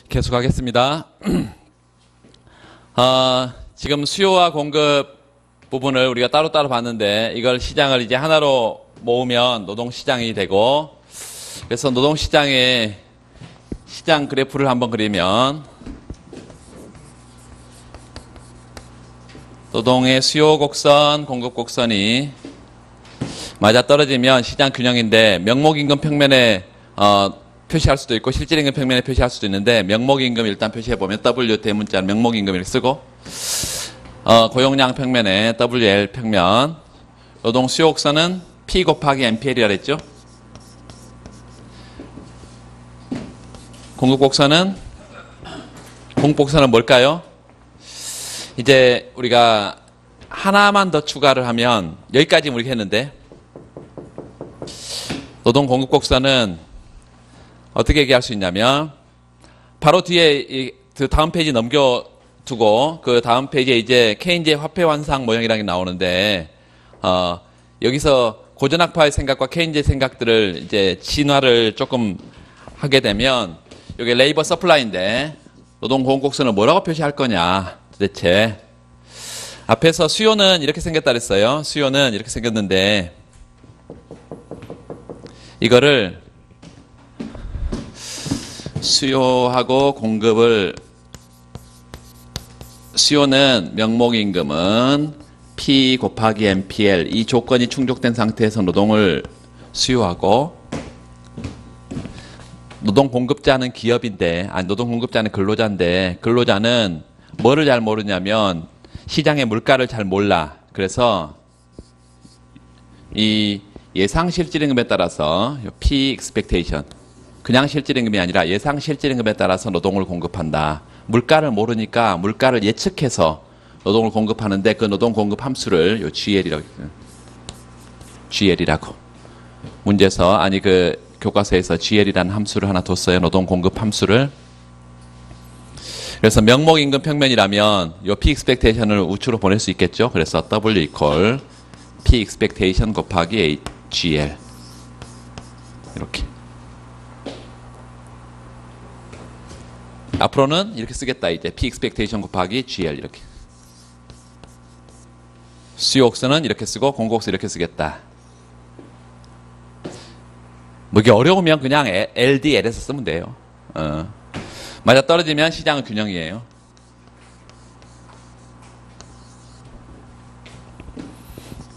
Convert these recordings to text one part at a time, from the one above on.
계속하겠습니다. 지금 수요와 공급 부분을 우리가 따로따로 봤는데 이걸 시장을 이제 하나로 모으면 노동시장이 되고, 그래서 노동시장의 시장 그래프를 한번 그리면 노동의 수요 곡선, 공급 곡선이 맞아떨어지면 시장 균형인데, 명목임금 평면에 표시할 수도 있고 실질임금 평면에 표시할 수도 있는데, 명목임금 일단 표시해보면 W 대문자는 명목임금 이렇게 쓰고, 고용량 평면에 WL 평면, 노동 수요 곡선은 P 곱하기 MPL이라 했죠. 공급 곡선은 뭘까요? 이제 우리가 하나만 더 추가를 하면, 여기까지 우리가 했는데, 노동 공급 곡선은 어떻게 얘기할 수 있냐면, 바로 뒤에 그 다음 페이지 넘겨두고 그 다음 페이지에 이제 케인즈의 화폐 환상 모형이라는 게 나오는데, 여기서 고전학파의 생각과 케인즈의 생각들을 이제 진화를 조금 하게 되면, 이게 레이버 서플라이인데 노동 공급 곡선을 뭐라고 표시할 거냐 도대체. 앞에서 수요는 이렇게 생겼다 그랬어요. 수요는 이렇게 생겼는데, 이거를 수요하고 공급을, 수요는 명목임금은 P 곱하기 MPL, 이 조건이 충족된 상태에서 노동을 수요하고, 노동 공급자는 기업인데, 노동 공급자는 근로자인데, 근로자는 뭐를 잘 모르냐면 시장의 물가를 잘 몰라. 그래서 이 예상 실질임금에 따라서 P expectation, 그냥 실질임금이 아니라 예상 실질임금에 따라서 노동을 공급한다. 물가를 모르니까 물가를 예측해서 노동을 공급하는데, 그 노동 공급 함수를 요 GL이라고 문제에서, 그 교과서에서 GL이라는 함수를 하나 뒀어요. 노동 공급 함수를. 그래서 명목임금 평면이라면 요 P expectation을 우측으로 보낼 수 있겠죠. 그래서 W equal P expectation 곱하기 GL, 이렇게. 앞으로는 이렇게 쓰겠다. 이제 P expectation 곱하기 GL, 이렇게. 수요 곡선은 이렇게 쓰고 공급 곡선 이렇게 쓰겠다. 뭐 이게 어려우면 그냥 LD, L에서 쓰면 돼요. 맞아 떨어지면 시장은 균형이에요.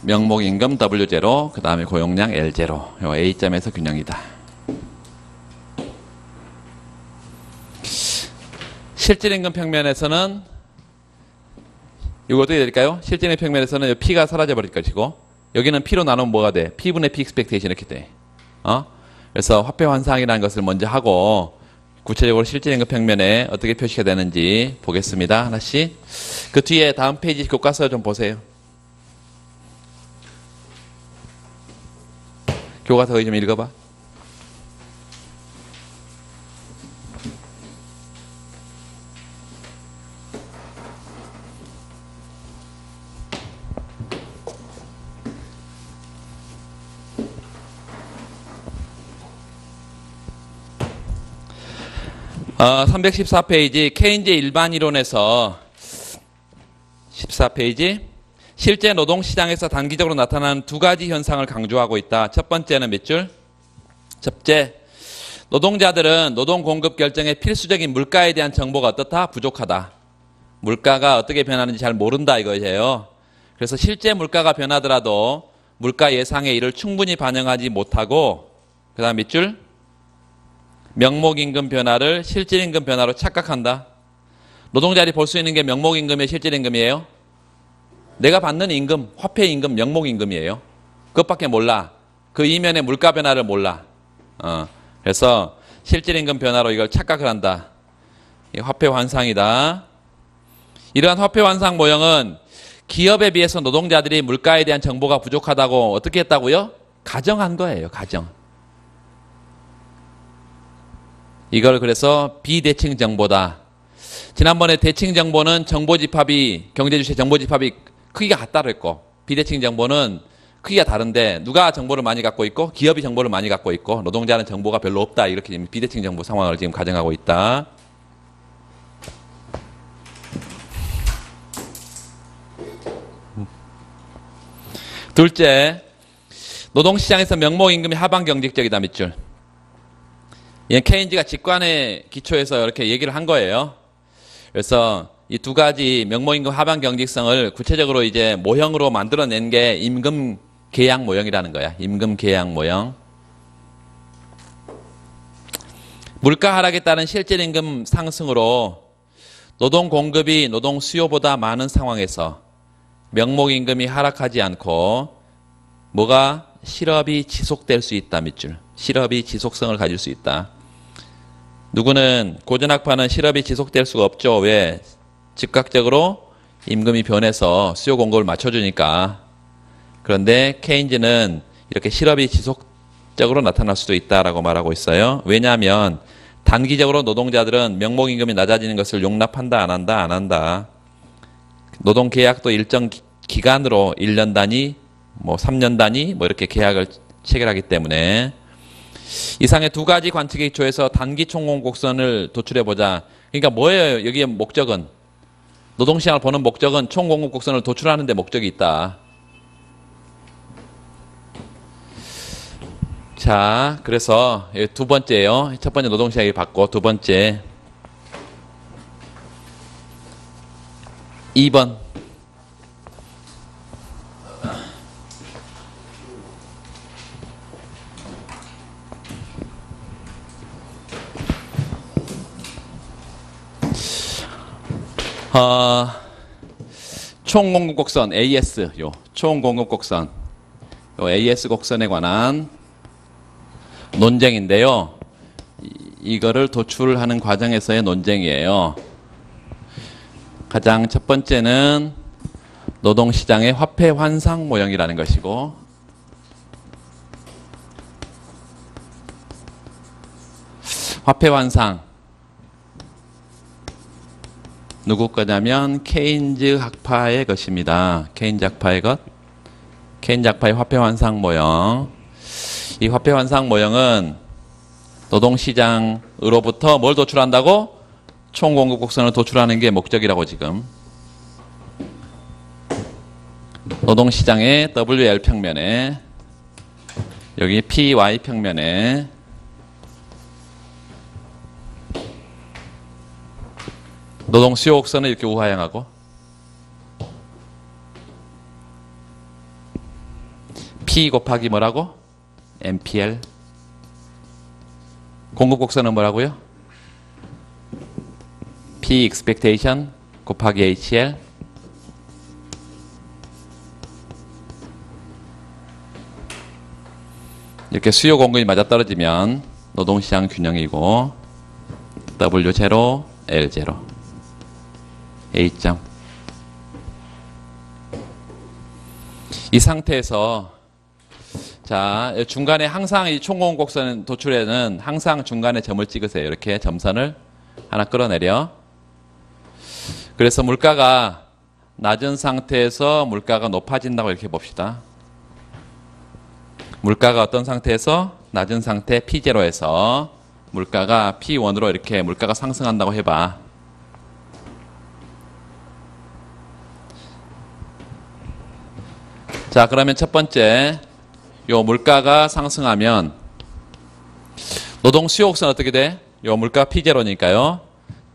명목임금 W0, 그 다음에 고용량 L0, 요 A점에서 균형이다. 실질임금 평면에서는 이거 어떻게 될까요? 실질임금 평면에서는 P가 사라져 버릴 것이고, 여기는 P로 나누면 뭐가 돼? P분의 P expectation 이렇게 돼. 그래서 화폐 환상이라는 것을 먼저 하고, 구체적으로 실질임금 평면에 어떻게 표시가 되는지 보겠습니다. 하나씩. 그 뒤에 다음 페이지 교과서 좀 보세요. 교과서 거기 좀 읽어봐. 어, 314페이지 케인즈의 일반 이론에서 14페이지, 실제 노동시장에서 단기적으로 나타나는 두 가지 현상을 강조하고 있다. 첫 번째는 몇 줄? 첫째, 노동자들은 노동 공급 결정의 필수적인 물가에 대한 정보가 어떻다? 부족하다. 물가가 어떻게 변하는지 잘 모른다 이거예요. 그래서 실제 물가가 변하더라도 물가 예상의 이를 충분히 반영하지 못하고, 그 다음 몇 줄? 명목임금 변화를 실질임금 변화로 착각한다. 노동자들이 볼 수 있는 게 명목임금의 실질임금이에요. 내가 받는 임금, 화폐임금, 명목임금이에요. 그것밖에 몰라. 그 이면의 물가 변화를 몰라. 그래서 실질임금 변화로 이걸 착각을 한다. 이 화폐 환상이다. 이러한 화폐 환상 모형은 기업에 비해서 노동자들이 물가에 대한 정보가 부족하다고 어떻게 했다고요? 가정한 거예요. 가정. 이걸 그래서 비대칭 정보다. 지난번에 대칭 정보는 정보집합이, 경제주체 정보집합이 크기가 같다 그랬고, 비대칭 정보는 크기가 다른데 누가 정보를 많이 갖고 있고 기업이 정보를 많이 갖고 있고 노동자는 정보가 별로 없다, 이렇게 비대칭 정보 상황을 지금 가정하고 있다. 둘째, 노동시장에서 명목임금이 하방 경직적이다 밑줄. 이건 케인즈가 직관의 기초에서 이렇게 얘기를 한 거예요. 그래서 이 두 가지 명목임금 하방 경직성을 구체적으로 이제 모형으로 만들어낸 게 임금 계약 모형이라는 거야. 임금 계약 모형. 물가 하락에 따른 실질 임금 상승으로 노동 공급이 노동 수요보다 많은 상황에서 명목임금이 하락하지 않고 뭐가 실업이 지속될 수 있다 밑줄. 실업이 지속성을 가질 수 있다. 누구는 고전학파는 실업이 지속될 수가 없죠. 왜? 즉각적으로 임금이 변해서 수요 공급을 맞춰주니까. 그런데 케인즈는 이렇게 실업이 지속적으로 나타날 수도 있다라고 말하고 있어요. 왜냐하면 단기적으로 노동자들은 명목임금이 낮아지는 것을 용납한다, 안 한다, 안 한다. 노동계약도 일정 기간으로 1년 단위, 뭐 3년 단위, 뭐 이렇게 계약을 체결하기 때문에 이상의 두 가지 관측의 기초에서 단기 총공급곡선을 도출해보자. 그러니까 뭐예요? 여기에 목적은? 노동시장을 보는 목적은 총공급곡선을 도출하는 데 목적이 있다. 자, 그래서 두 번째예요. 첫 번째 노동시장이 받고 두 번째 2번. 총공급 곡선 AS, 총공급 곡선, AS 곡선에 관한 논쟁인데요. 이거를 도출하는 과정에서의 논쟁이에요. 가장 첫 번째는 노동시장의 화폐 환상 모형이라는 것이고, 화폐 환상 누구 거냐면 케인즈 학파의 것입니다. 케인즈 학파의 것. 케인즈 학파의 화폐 환상 모형. 이 화폐 환상 모형은 노동시장으로부터 뭘 도출한다고? 총공급 곡선을 도출하는 게 목적이라고 지금. 노동시장의 WL 평면에 여기 PY 평면에 노동 수요 곡선을 이렇게 우하향하고 P 곱하기 뭐라고? MPL. 공급 곡선은 뭐라고요? P expectation 곱하기 HL. 이렇게 수요 공급이 맞아떨어지면 노동시장 균형이고 W0, L0. A점. 이 상태에서 자 중간에 항상 이 총공급 곡선 도출에는 항상 중간에 점을 찍으세요. 이렇게 점선을 하나 끌어내려. 그래서 물가가 낮은 상태에서 물가가 높아진다고 이렇게 봅시다. 물가가 어떤 상태에서? 낮은 상태 P0에서 물가가 P1으로 이렇게 물가가 상승한다고 해봐. 자, 그러면 첫 번째, 요 물가가 상승하면 노동 수요 곡선 어떻게 돼? 요 물가 P0니까요.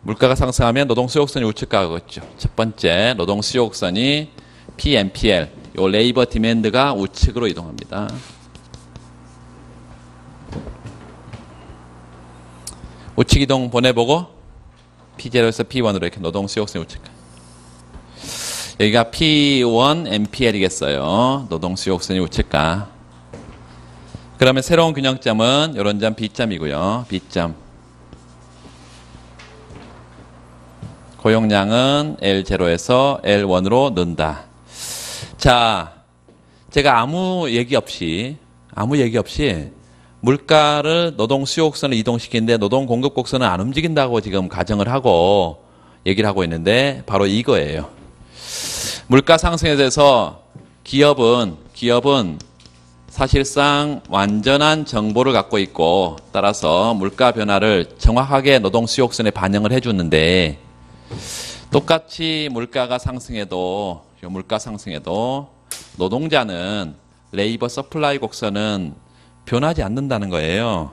물가가 상승하면 노동 수요 곡선이 우측 가겠죠. 첫 번째, 노동 수요 곡선이 PMPL, 요 레이버 디맨드가 우측으로 이동합니다. 우측 이동 보내보고 P0에서 P1으로 이렇게 노동 수요 곡선이 우측 가. 여기가 P1 MPL이겠어요. 노동 수요 곡선이 우측가. 그러면 새로운 균형점은 이런 점 B점이고요. B점. 고용량은 L0에서 L1으로 는다. 자, 제가 아무 얘기 없이 물가를 노동 수요 곡선을 이동시키는데 노동 공급 곡선은 안 움직인다고 지금 가정을 하고 얘기를 하고 있는데 바로 이거예요. 물가 상승에 대해서 기업은 사실상 완전한 정보를 갖고 있고 따라서 물가 변화를 정확하게 노동 수요 곡선에 반영을 해주는데 똑같이 물가가 상승해도 물가 상승해도 노동자는 레이버 서플라이 곡선은 변하지 않는다는 거예요.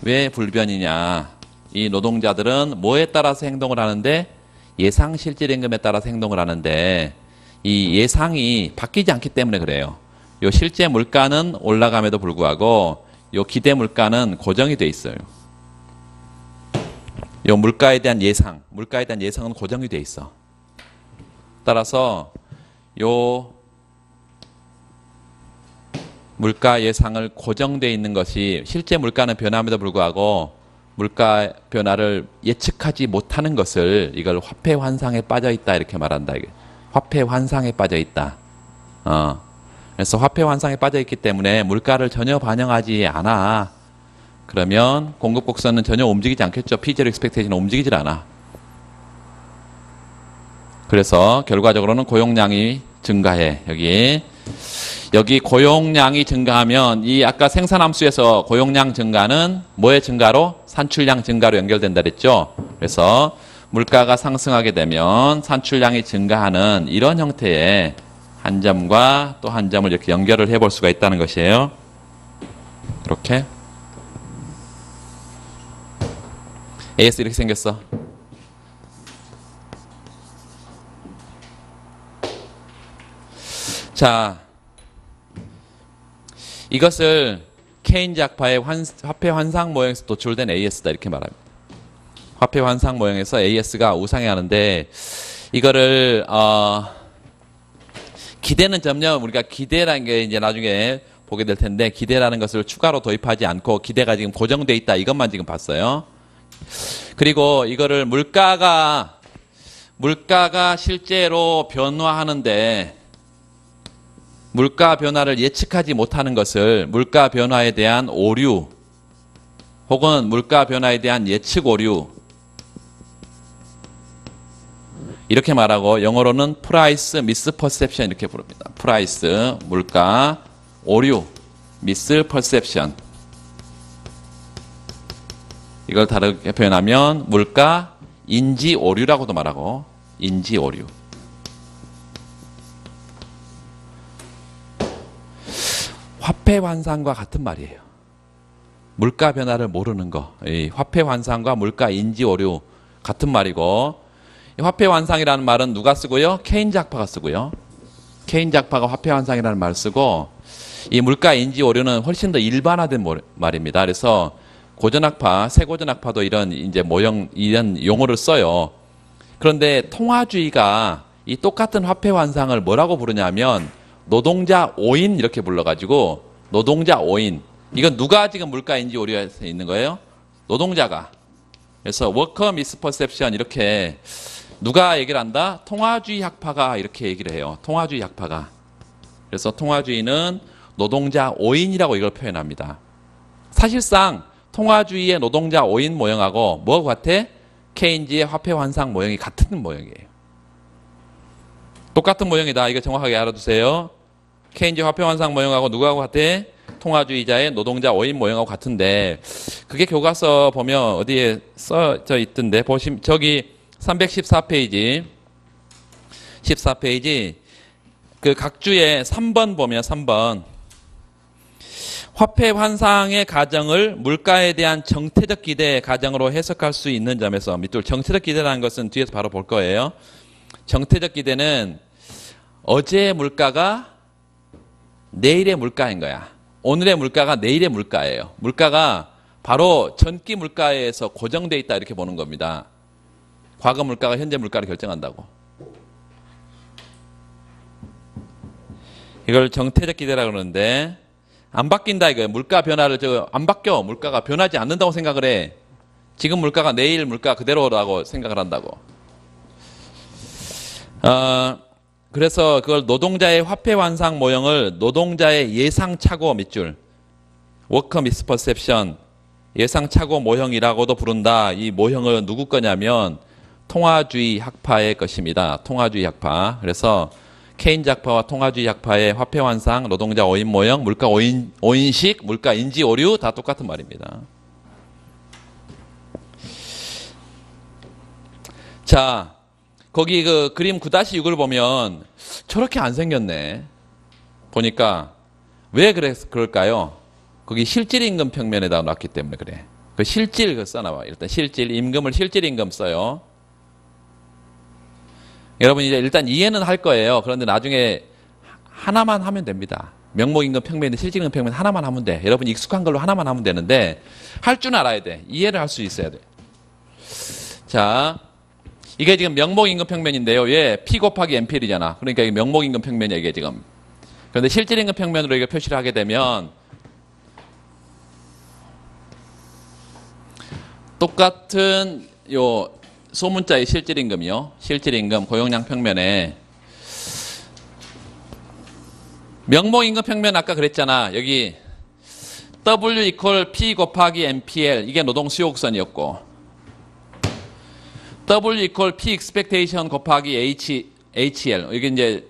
왜 불변이냐? 이 노동자들은 뭐에 따라서 행동을 하는데 예상 실질 임금에 따라서 행동을 하는데 이 예상이 바뀌지 않기 때문에 그래요. 요 실제 물가는 올라감에도 불구하고 요 기대 물가는 고정이 돼 있어요. 요 물가에 대한 예상은 고정이 돼 있어. 따라서 요 물가 예상을 고정돼 있는 것이 실제 물가는 변함에도 불구하고 물가 변화를 예측하지 못하는 것을 이걸 화폐 환상에 빠져 있다 이렇게 말한다. 화폐 환상에 빠져 있다. 그래서 화폐 환상에 빠져 있기 때문에 물가를 전혀 반영하지 않아. 그러면 공급 곡선은 전혀 움직이지 않겠죠. P0 expectation은 움직이질 않아. 그래서 결과적으로는 고용량이 증가해. 여기 고용량이 증가하면 이 아까 생산함수에서 고용량 증가는 뭐의 증가로? 산출량 증가로 연결된다 그랬죠. 그래서 물가가 상승하게 되면 산출량이 증가하는 이런 형태의 한 점과 또 한 점을 이렇게 연결을 해볼 수가 있다는 것이에요. 이렇게 AS 이렇게 생겼어. 자, 이것을 케인즈 학파의 화폐 환상 모형에서 도출된 AS다 이렇게 말합니다. 화폐 환상 모형에서 AS가 우상향하는데 이거를 기대는 점점 우리가 기대라는 게 이제 나중에 보게 될 텐데 기대라는 것을 추가로 도입하지 않고 기대가 지금 고정돼 있다 이것만 지금 봤어요. 그리고 이거를 물가가 실제로 변화하는데 물가 변화를 예측하지 못하는 것을 물가 변화에 대한 오류 혹은 물가 변화에 대한 예측 오류 이렇게 말하고 영어로는 프라이스 미스 퍼셉션 이렇게 부릅니다. 프라이스 물가 오류 미스 퍼셉션 이걸 다르게 표현하면 물가 인지 오류라고도 말하고 인지 오류 화폐 환상과 같은 말이에요. 물가 변화를 모르는 거. 이 화폐 환상과 물가 인지 오류 같은 말이고 이 화폐 환상이라는 말은 누가 쓰고요? 케인즈 학파가 쓰고요. 케인즈 학파가 화폐 환상이라는 말을 쓰고 이 물가 인지 오류는 훨씬 더 일반화된 말입니다. 그래서 고전학파, 새고전학파도 이런 이제 이런 용어를 써요. 그런데 통화주의가 이 똑같은 화폐 환상을 뭐라고 부르냐면 노동자 오인 이렇게 불러가지고 노동자 오인 이건 누가 지금 물가인지 오류에 있는 거예요? 노동자가. 그래서 worker misperception 이렇게 누가 얘기를 한다? 통화주의 학파가 이렇게 얘기를 해요. 통화주의 학파가. 그래서 통화주의는 노동자 오인이라고 이걸 표현합니다. 사실상 통화주의의 노동자 오인 모형하고 뭐가 같아? 케인즈의 화폐 환상 모형이 같은 모형이에요. 똑같은 모형이다. 이거 정확하게 알아두세요. 케인즈 화폐 환상 모형하고 누구하고 같아? 통화주의자의 노동자 오인 모형하고 같은데 그게 교과서 보면 어디에 써져 있던데 보시면 저기 314페이지 그 각주의 3번 보면 3번 화폐 환상의 가정을 물가에 대한 정태적 기대 가정으로 해석할 수 있는 점에서 밑줄 정태적 기대라는 것은 뒤에서 바로 볼 거예요. 정태적 기대는 어제의 물가가 내일의 물가인 거야. 오늘의 물가가 내일의 물가예요. 물가가 바로 전기 물가에서 고정되어 있다 이렇게 보는 겁니다. 과거 물가가 현재 물가를 결정한다고. 이걸 정태적 기대라고 그러는데 안 바뀐다 이거예요. 물가 변화를 안 바뀌어. 물가가 변하지 않는다고 생각을 해. 지금 물가가 내일 물가 그대로라고 생각을 한다고. 그래서 그걸 노동자의 화폐 환상 모형을 노동자의 예상착오 밑줄 워커 미스퍼셉션 예상착오 모형이라고도 부른다. 이 모형은 누구 거냐면 통화주의 학파의 것입니다. 통화주의 학파. 그래서 케인즈 학파와 통화주의 학파의 화폐 환상, 노동자 오인 모형, 물가 오인식, 물가 인지 오류 다 똑같은 말입니다. 자, 거기 그 그림 9-6을 보면 저렇게 안 생겼네. 보니까 왜 그럴까요? 거기 실질임금 평면에다 놨기 때문에 그래. 그 실질 그 써놔봐. 일단 실질 임금을 실질임금 써요. 여러분 이제 일단 이해는 할 거예요. 그런데 나중에 하나만 하면 됩니다. 명목임금 평면인데 실질임금 평면 하나만 하면 돼. 여러분 익숙한 걸로 하나만 하면 되는데 할 줄 알아야 돼. 이해를 할 수 있어야 돼. 자, 이게 지금 명목임금 평면인데요. 얘 P 곱하기 MPL이잖아. 그러니까 이게 명목임금 평면이야 이게 지금. 그런데 실질임금 평면으로 이거 표시를 하게 되면 똑같은 요 소문자의 실질임금이요. 실질임금 고용량 평면에 명목임금 평면 아까 그랬잖아. 여기 W equal P 곱하기 MPL 이게 노동수요곡선이었고 W equal P expectation 곱하기 HL 이게 이제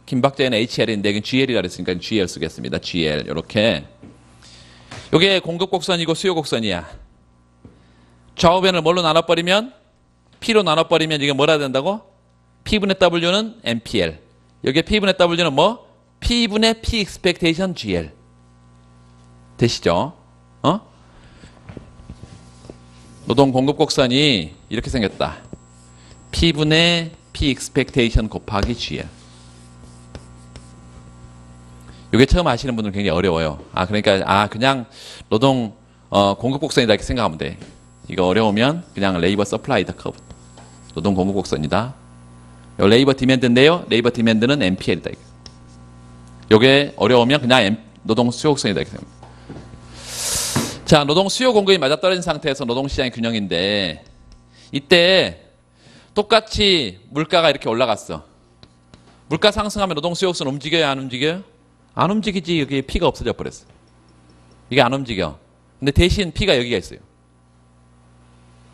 김박자에는 HL인데 이건 GL이라 그랬으니까 GL 쓰겠습니다. GL 이렇게 이게 공급곡선이고 수요곡선이야. 좌우변을 뭘로 나눠버리면 P로 나눠버리면 이게 뭐라 된다고? P분의 W는 MPL 여기에 P분의 W는 뭐? P분의 P expectation GL 되시죠? 노동 공급곡선이 이렇게 생겼다. P분의 P expectation 곱하기 GL 이게 처음 아시는 분들은 굉장히 어려워요. 그러니까 그냥 노동 공급곡선이다 이렇게 생각하면 돼. 이거 어려우면 그냥 레이버 서플라이드 커브 노동 공급곡선이다. 레이버 디맨드인데요. 레이버 디맨드는 MPL이다. 이게 어려우면 그냥 노동 수요곡선이다 이렇게 생각합니다. 자, 노동 수요 공급이 맞아떨어진 상태에서 노동시장의 균형인데 이때 똑같이 물가가 이렇게 올라갔어. 물가 상승하면 노동 수요곡선 움직여요? 안 움직여요? 안 움직이지. 여기 P가 없어져 버렸어. 이게 안 움직여. 근데 대신 P가 여기가 있어요.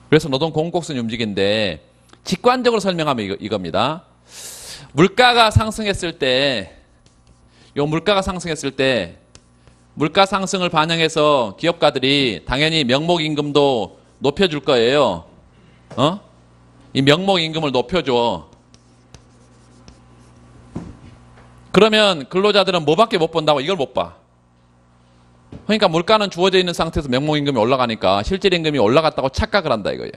그래서 노동 공급곡선이 움직이는데 직관적으로 설명하면 이겁니다. 물가가 상승했을 때 물가 상승을 반영해서 기업가들이 당연히 명목임금도 높여줄 거예요. 이 명목임금을 높여줘. 그러면 근로자들은 뭐밖에 못 본다고? 이걸 못 봐. 그러니까 물가는 주어져 있는 상태에서 명목임금이 올라가니까 실질임금이 올라갔다고 착각을 한다 이거예요.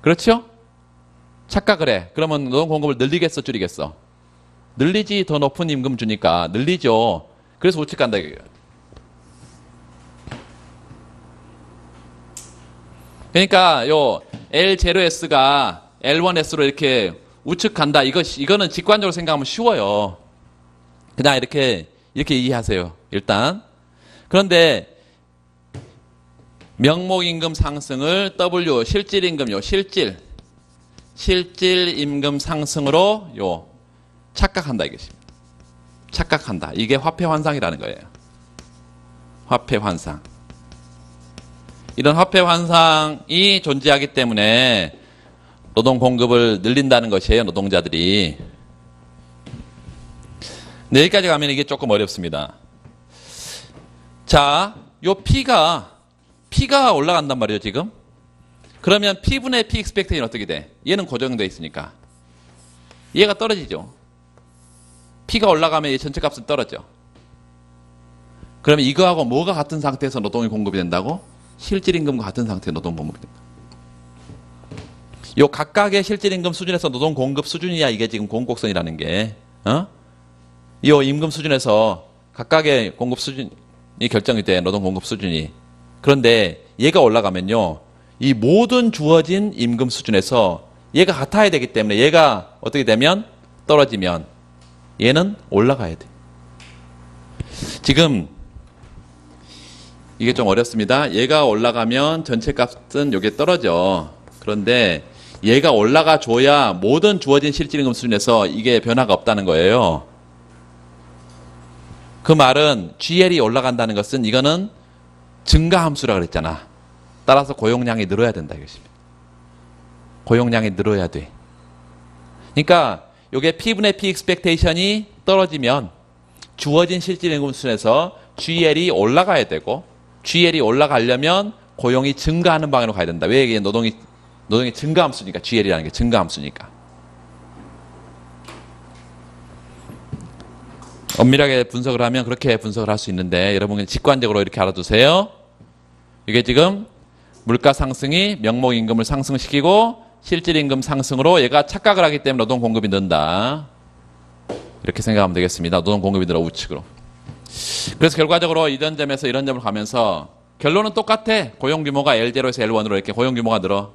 그렇죠? 착각을 해. 그러면 노동공급을 늘리겠어 줄이겠어? 늘리지. 더 높은 임금 주니까 늘리죠. 그래서 우측 간다 이거예요. 그러니까 요 L0S가 L1S로 이렇게 우측 간다. 이거는 직관적으로 생각하면 쉬워요. 그냥 이렇게 이해하세요. 일단. 그런데 명목임금 상승을 W 실질임금요. 실질임금 상승으로 착각한다 이것입니다. 착각한다. 이게 화폐환상이라는 거예요. 화폐환상. 이런 화폐환상이 존재하기 때문에 노동 공급을 늘린다는 것이에요. 노동자들이. 네, 여기까지 가면 이게 조금 어렵습니다. 자, 요 P가 올라간단 말이에요, 지금. 그러면 P분의 P expectation이 어떻게 돼? 얘는 고정되어 있으니까. 얘가 떨어지죠. P가 올라가면 얘 전체 값은 떨어져. 그러면 이거하고 뭐가 같은 상태에서 노동이 공급이 된다고? 실질임금과 같은 상태에서 노동 공급이 된다. 요 각각의 실질임금 수준에서 노동 공급 수준이야 이게 지금 공급곡선이라는 게. 요 임금 수준에서 각각의 공급 수준이 결정이 돼. 노동 공급 수준이. 그런데 얘가 올라가면요. 이 모든 주어진 임금 수준에서 얘가 같아야 되기 때문에 얘가 어떻게 되면 떨어지면 얘는 올라가야 돼. 지금 이게 좀 어렵습니다. 얘가 올라가면 전체 값은 요게 떨어져. 그런데 얘가 올라가 줘야 모든 주어진 실질임금 수준에서 이게 변화가 없다는 거예요. 그 말은 GL이 올라간다는 것은 이거는 증가함수라 그랬잖아. 따라서 고용량이 늘어야 된다 이것입니다. 고용량이 늘어야 돼. 그러니까 이게 P분의 P expectation이 떨어지면 주어진 실질임금 수준에서 GL이 올라가야 되고 GL이 올라가려면 고용이 증가하는 방향으로 가야 된다. 왜 이게 노동이 증가함수니까. GL이라는 게 증가함수니까. 엄밀하게 분석을 하면 그렇게 분석을 할 수 있는데 여러분 직관적으로 이렇게 알아두세요. 이게 지금 물가 상승이 명목임금을 상승시키고 실질임금 상승으로 얘가 착각을 하기 때문에 노동 공급이 는다. 이렇게 생각하면 되겠습니다. 노동 공급이 늘어 우측으로. 그래서 결과적으로 이런 점에서 이런 점을 가면서 결론은 똑같아. 고용 규모가 L0에서 L1으로 이렇게 고용 규모가 늘어.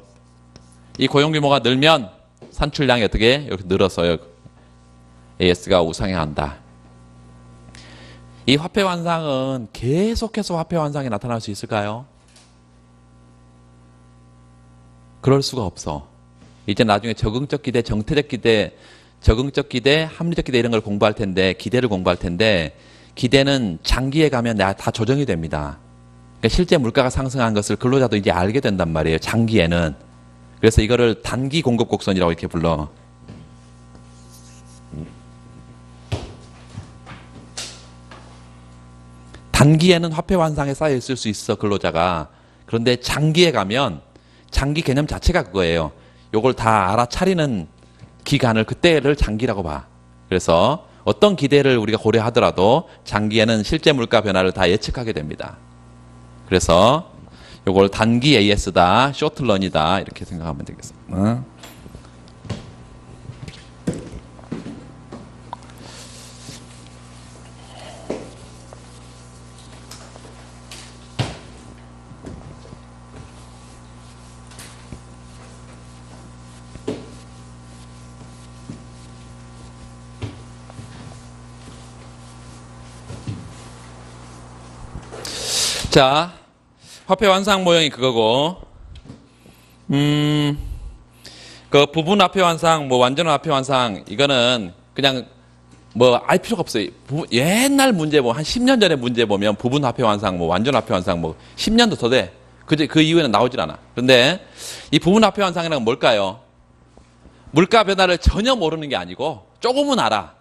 이 고용 규모가 늘면 산출량이 어떻게 이렇게 늘어서요. AS가 우상향한다. 이 화폐 환상은 계속해서 화폐 환상이 나타날 수 있을까요? 그럴 수가 없어. 이제 나중에 적응적 기대, 정태적 기대, 적응적 기대, 합리적 기대 이런 걸 공부할 텐데, 기대를 공부할 텐데, 기대는 장기에 가면 다 조정이 됩니다. 그러니까 실제 물가가 상승한 것을 근로자도 이제 알게 된단 말이에요. 장기에는. 그래서 이거를 단기 공급 곡선이라고 이렇게 불러. 단기에는 화폐 환상에 쌓여 있을 수 있어, 근로자가. 그런데 장기에 가면 장기 개념 자체가 그거예요. 요걸 다 알아차리는 기간을, 그때를 장기라고 봐. 그래서 어떤 기대를 우리가 고려하더라도 장기에는 실제 물가 변화를 다 예측하게 됩니다. 그래서 요걸 단기 AS다, 쇼트런이다 이렇게 생각하면 되겠습니다. 자, 화폐 환상 모형이 그거고, 그 부분 화폐 환상, 뭐 완전 화폐 환상, 이거는 그냥 뭐 알 필요가 없어요. 옛날 문제 한 10년 전에 문제 보면 부분 화폐 환상, 뭐 완전 화폐 환상, 뭐 10년도 더 돼. 그 이후에는 나오질 않아. 그런데 이 부분 화폐 환상이란 건 뭘까요? 물가 변화를 전혀 모르는 게 아니고 조금은 알아.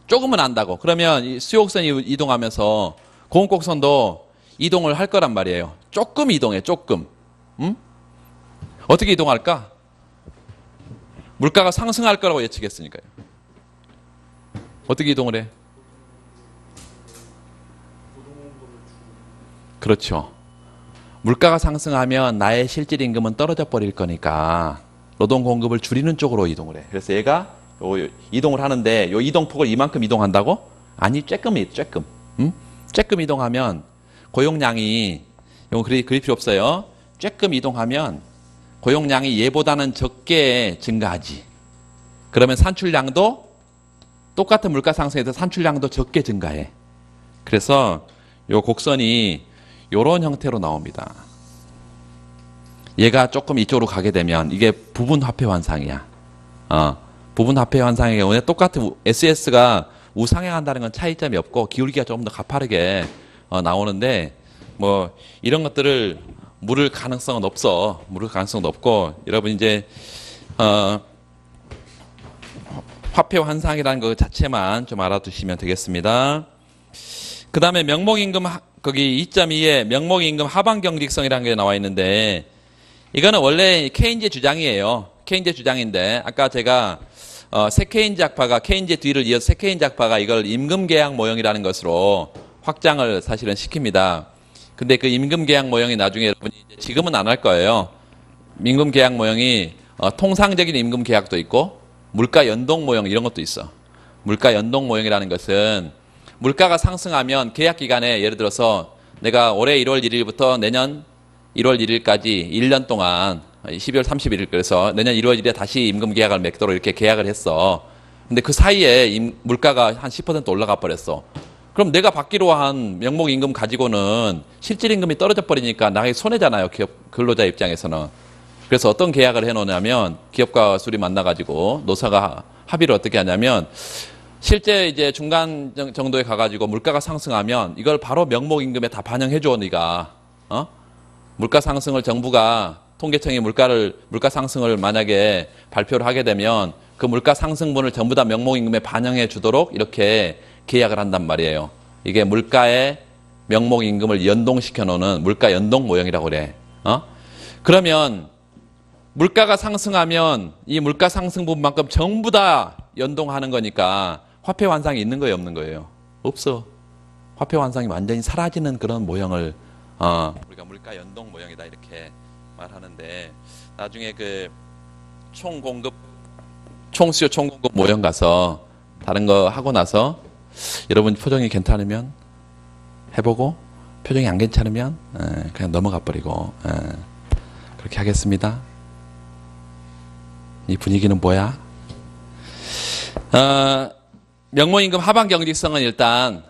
조금은 안다고. 그러면 이 수요곡선이 이동하면서 공급곡선도 이동을 할 거란 말이에요. 조금 이동해, 조금. 어떻게 이동할까? 물가가 상승할 거라고 예측했으니까요. 어떻게 이동을 해? 그렇죠. 물가가 상승하면 나의 실질 임금은 떨어져 버릴 거니까 노동 공급을 줄이는 쪽으로 이동을 해. 그래서 얘가 이동을 하는데 요 이동폭을 이만큼 이동한다고? 아니, 쬐끔. 쬐끔 이동하면 고용량이, 이거 그릴 필요 없어요. 쬐끔 이동하면 고용량이 얘보다는 적게 증가하지. 그러면 산출량도 똑같은 물가 상승에서 산출량도 적게 증가해. 그래서 요 곡선이 요런 형태로 나옵니다. 얘가 조금 이쪽으로 가게 되면 이게 부분 화폐 환상이야. 부분 화폐 환상의 경우에 똑같은 SS가 우상향한다는 건 차이점이 없고 기울기가 조금 더 가파르게 나오는데 뭐 이런 것들을 물을 가능성은 없어. 물을 가능성도 없고 여러분 이제 화폐 환상이라는 것 자체만 좀 알아두시면 되겠습니다. 그 다음에 명목임금 거기 2.2에 명목임금 하방 경직성이라는 게 나와 있는데 이거는 원래 케인즈의 주장이에요. 케인즈의 주장인데 아까 제가 새 케인즈 학파가 케인즈 뒤를 이어서 새 케인즈 학파가 이걸 임금계약 모형이라는 것으로 확장을 사실은 시킵니다. 근데 그 임금계약 모형이 나중에 여러분이 지금은 안 할 거예요. 임금계약 모형이 통상적인 임금계약도 있고 물가 연동 모형 이런 것도 있어. 물가 연동 모형이라는 것은 물가가 상승하면 계약 기간에 예를 들어서 내가 올해 1월 1일부터 내년 1월 1일까지 1년 동안 12월 31일 그래서 내년 1월 1일에 다시 임금 계약을 맺도록 이렇게 계약을 했어. 근데 그 사이에 물가가 한 10% 올라가 버렸어. 그럼 내가 받기로 한 명목 임금 가지고는 실질 임금이 떨어져 버리니까 나의 손해잖아요. 기업 근로자 입장에서는. 그래서 어떤 계약을 해놓냐면 기업가 수리 만나가지고 노사가 합의를 어떻게 하냐면 실제 이제 중간 정도에 가가지고 물가가 상승하면 이걸 바로 명목 임금에 다 반영해줘 네가. 물가 상승을 정부가 통계청이 물가 상승을 만약에 발표를 하게 되면 그 물가 상승분을 전부 다 명목 임금에 반영해 주도록 이렇게 계약을 한단 말이에요. 이게 물가의 명목 임금을 연동시켜 놓는 물가 연동 모형이라고 그래. 그러면 물가가 상승하면 이 물가 상승분만큼 전부 다 연동하는 거니까 화폐 완상이 있는 거예요, 없는 거예요? 없어. 화폐 완상이 완전히 사라지는 그런 모형을 우리가 물가 연동 모형이다 이렇게 말하는데, 나중에 그 총공급 총수요 총공급 모형 가서 다른 거 하고 나서 여러분 표정이 괜찮으면 해보고, 표정이 안 괜찮으면 그냥 넘어가 버리고 그렇게 하겠습니다. 이 분위기는 뭐야? 명목임금 하반경직성은 일단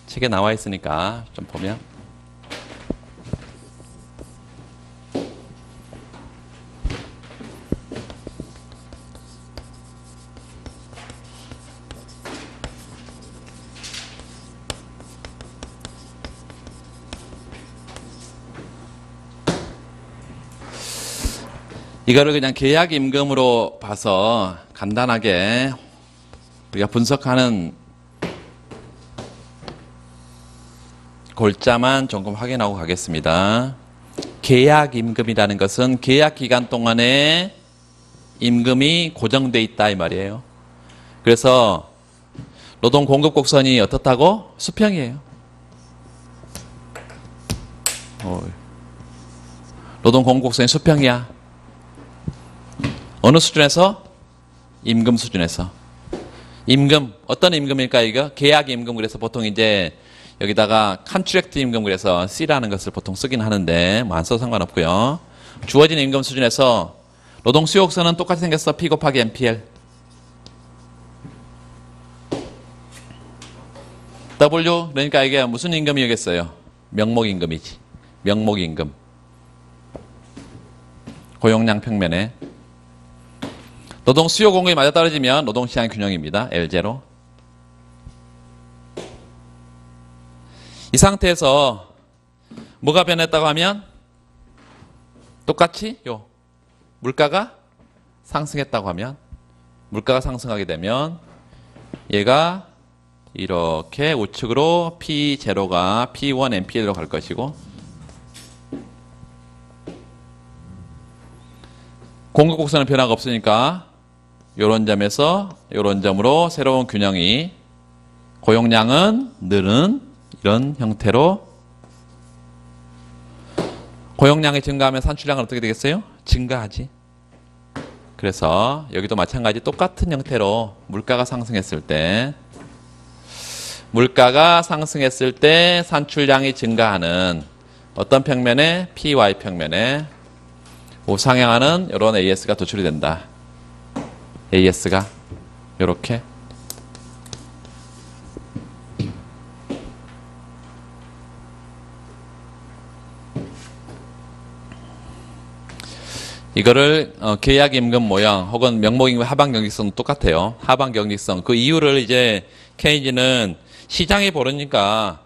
책에 나와 있으니까 좀 보면, 이거를 그냥 계약임금으로 봐서 간단하게 우리가 분석하는 골자만 조금 확인하고 가겠습니다. 계약임금이라는 것은 계약 기간 동안에 임금이 고정돼 있다 이 말이에요. 그래서 노동 공급 곡선이 어떻다고? 수평이에요. 노동 공급 곡선이 수평이야. 어느 수준에서? 임금 수준에서. 임금, 어떤 임금일까 이거? 계약 임금. 그래서 보통 이제 여기다가 컨트랙트 임금, 그래서 C라는 것을 보통 쓰긴 하는데 뭐 안 써도 상관없고요. 주어진 임금 수준에서 노동 수요 곡선은 똑같이 생겼어. P 곱하기 MPL. W, 그러니까 이게 무슨 임금이겠어요? 명목임금이지. 명목임금. 고용량 평면에 노동 수요 공급이 맞아떨어지면 노동시장 균형입니다. L0. 이 상태에서 뭐가 변했다고 하면 똑같이 물가가 상승했다고 하면, 물가가 상승하게 되면 얘가 이렇게 우측으로 P0가 P1 MPL로 갈 것이고, 공급 곡선은 변화가 없으니까 이런 점에서 이런 점으로 새로운 균형이, 고용량은 늘은 이런 형태로, 고용량이 증가하면 산출량은 어떻게 되겠어요? 증가하지. 그래서 여기도 마찬가지 똑같은 형태로 물가가 상승했을 때 산출량이 증가하는 어떤 평면에? PY 평면에 우상향하는 이런 AS가 도출이 된다. AS가 이렇게 이거를 계약임금 모형 혹은 명목임금 하반경직성 똑같아요. 하반경직성. 그 이유를 이제 케인즈는 시장이 모르니까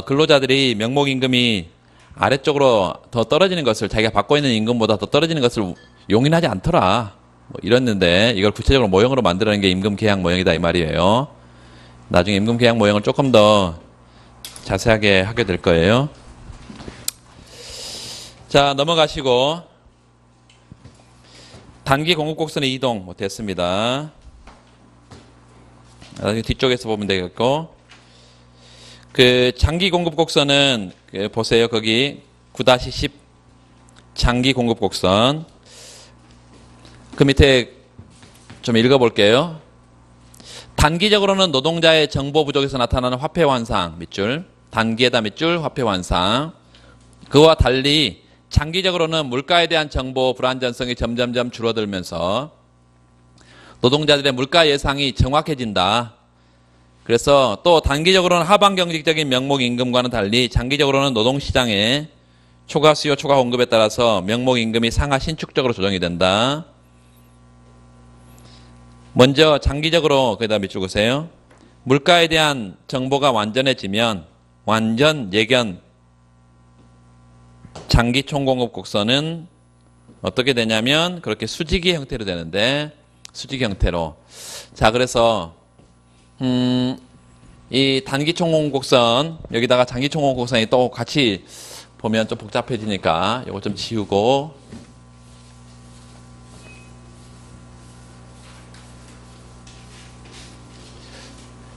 근로자들이 명목임금이 아래쪽으로 더 떨어지는 것을, 자기가 받고 있는 임금보다 더 떨어지는 것을 용인하지 않더라. 뭐 이랬는데, 이걸 구체적으로 모형으로 만들어낸 게 임금 계약 모형이다 이 말이에요. 나중에 임금 계약 모형을 조금 더 자세하게 하게 될 거예요. 자, 넘어가시고 단기 공급 곡선의 이동 됐습니다. 나중에 뒤쪽에서 보면 되겠고, 그 장기 공급 곡선은 보세요. 거기 9-10 장기 공급 곡선. 그 밑에 좀 읽어볼게요. 단기적으로는 노동자의 정보 부족에서 나타나는 화폐 환상 밑줄, 단기에다 밑줄 화폐 환상. 그와 달리 장기적으로는 물가에 대한 정보 불안전성이 점점점 줄어들면서 노동자들의 물가 예상이 정확해진다. 그래서 또 단기적으로는 하반경직적인 명목임금과는 달리 장기적으로는 노동시장의 초과 수요, 초과 공급에 따라서 명목임금이 상하 신축적으로 조정이 된다. 먼저 장기적으로 거기다 밑줄 그으세요. 물가에 대한 정보가 완전해지면 완전 예견 장기 총공급 곡선은 어떻게 되냐면 그렇게 수직의 형태로 되는데, 수직 형태로. 자, 그래서 이 단기 총공급 곡선 여기다가 장기 총공급 곡선이 또 같이 보면 좀 복잡해지니까 이거 좀 지우고,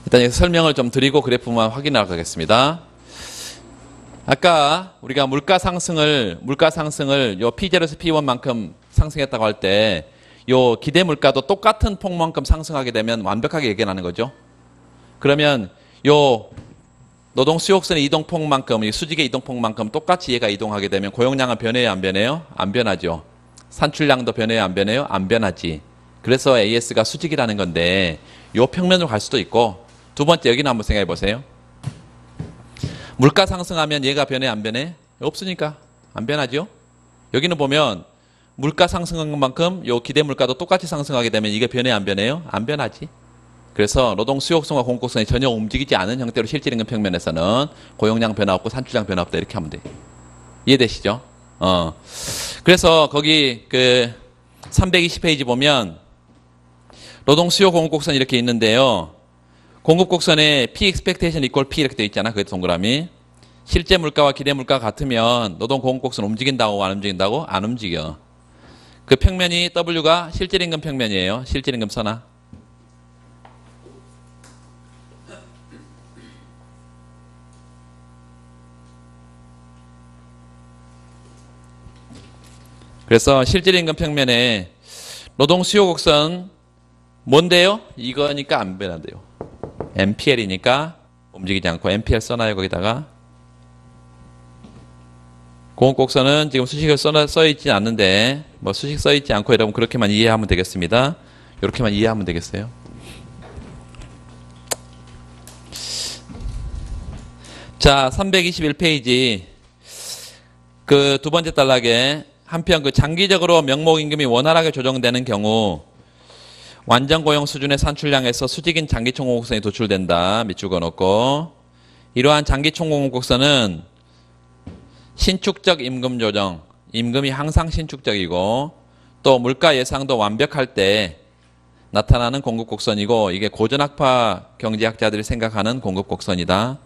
일단 여기서 설명을 좀 드리고 그래프만 확인하도록 하겠습니다. 아까 우리가 물가 상승을 요 P0에서 P1만큼 상승했다고 할 때 요 기대 물가도 똑같은 폭만큼 상승하게 되면 완벽하게 얘기하는 거죠. 그러면 요 노동 수요곡선의 이동폭만큼, 수직의 이동폭만큼 똑같이 얘가 이동하게 되면 고용량은 변해요, 안 변해요? 안 변하죠. 산출량도 변해요, 안 변해요? 안 변하지. 그래서 AS가 수직이라는 건데 요 평면으로 갈 수도 있고, 두 번째 여기는 한번 생각해 보세요. 물가 상승하면 얘가 변해, 안 변해? 없으니까 안 변하죠. 여기는 보면 물가 상승한 것만큼 요 기대 물가도 똑같이 상승하게 되면 이게 변해, 안 변해요? 안 변하지. 그래서 노동 수요곡선과 공급곡선이 전혀 움직이지 않은 형태로 실질임금 평면에서는 고용량 변화 없고 산출량 변화 없다, 이렇게 하면 돼요. 이해되시죠? 그래서 거기 그 320페이지 보면 노동 수요 공급곡선이 이렇게 있는데요. 공급곡선에 P expectation equal P 이렇게 되어 있잖아. 그 동그라미. 실제 물가와 기대 물가가 같으면 노동 공급곡선 움직인다고 안 움직인다고? 안 움직여. 그 평면이 W가 실질임금 평면이에요. 실질임금 선화. 그래서 실질임금 평면에 노동 수요 곡선 뭔데요? 이거니까 안 변한대요. MPL이니까 움직이지 않고 MPL 써놔요. 거기다가 공급곡선은 지금 수식을 써있지 않는데 뭐 수식 써있지 않고 여러분 그렇게만 이해하면 되겠습니다. 이렇게만 이해하면 되겠어요. 자, 321페이지 그 두 번째 단락에 한편 그 장기적으로 명목임금이 원활하게 조정되는 경우 완전 고용 수준의 산출량에서 수직인 장기 총공급선이 도출된다. 밑줄 그어놓고 이러한 장기 총공급선은 신축적 임금 조정, 임금이 항상 신축적이고 또 물가 예상도 완벽할 때 나타나는 공급곡선이고 이게 고전학파 경제학자들이 생각하는 공급곡선이다.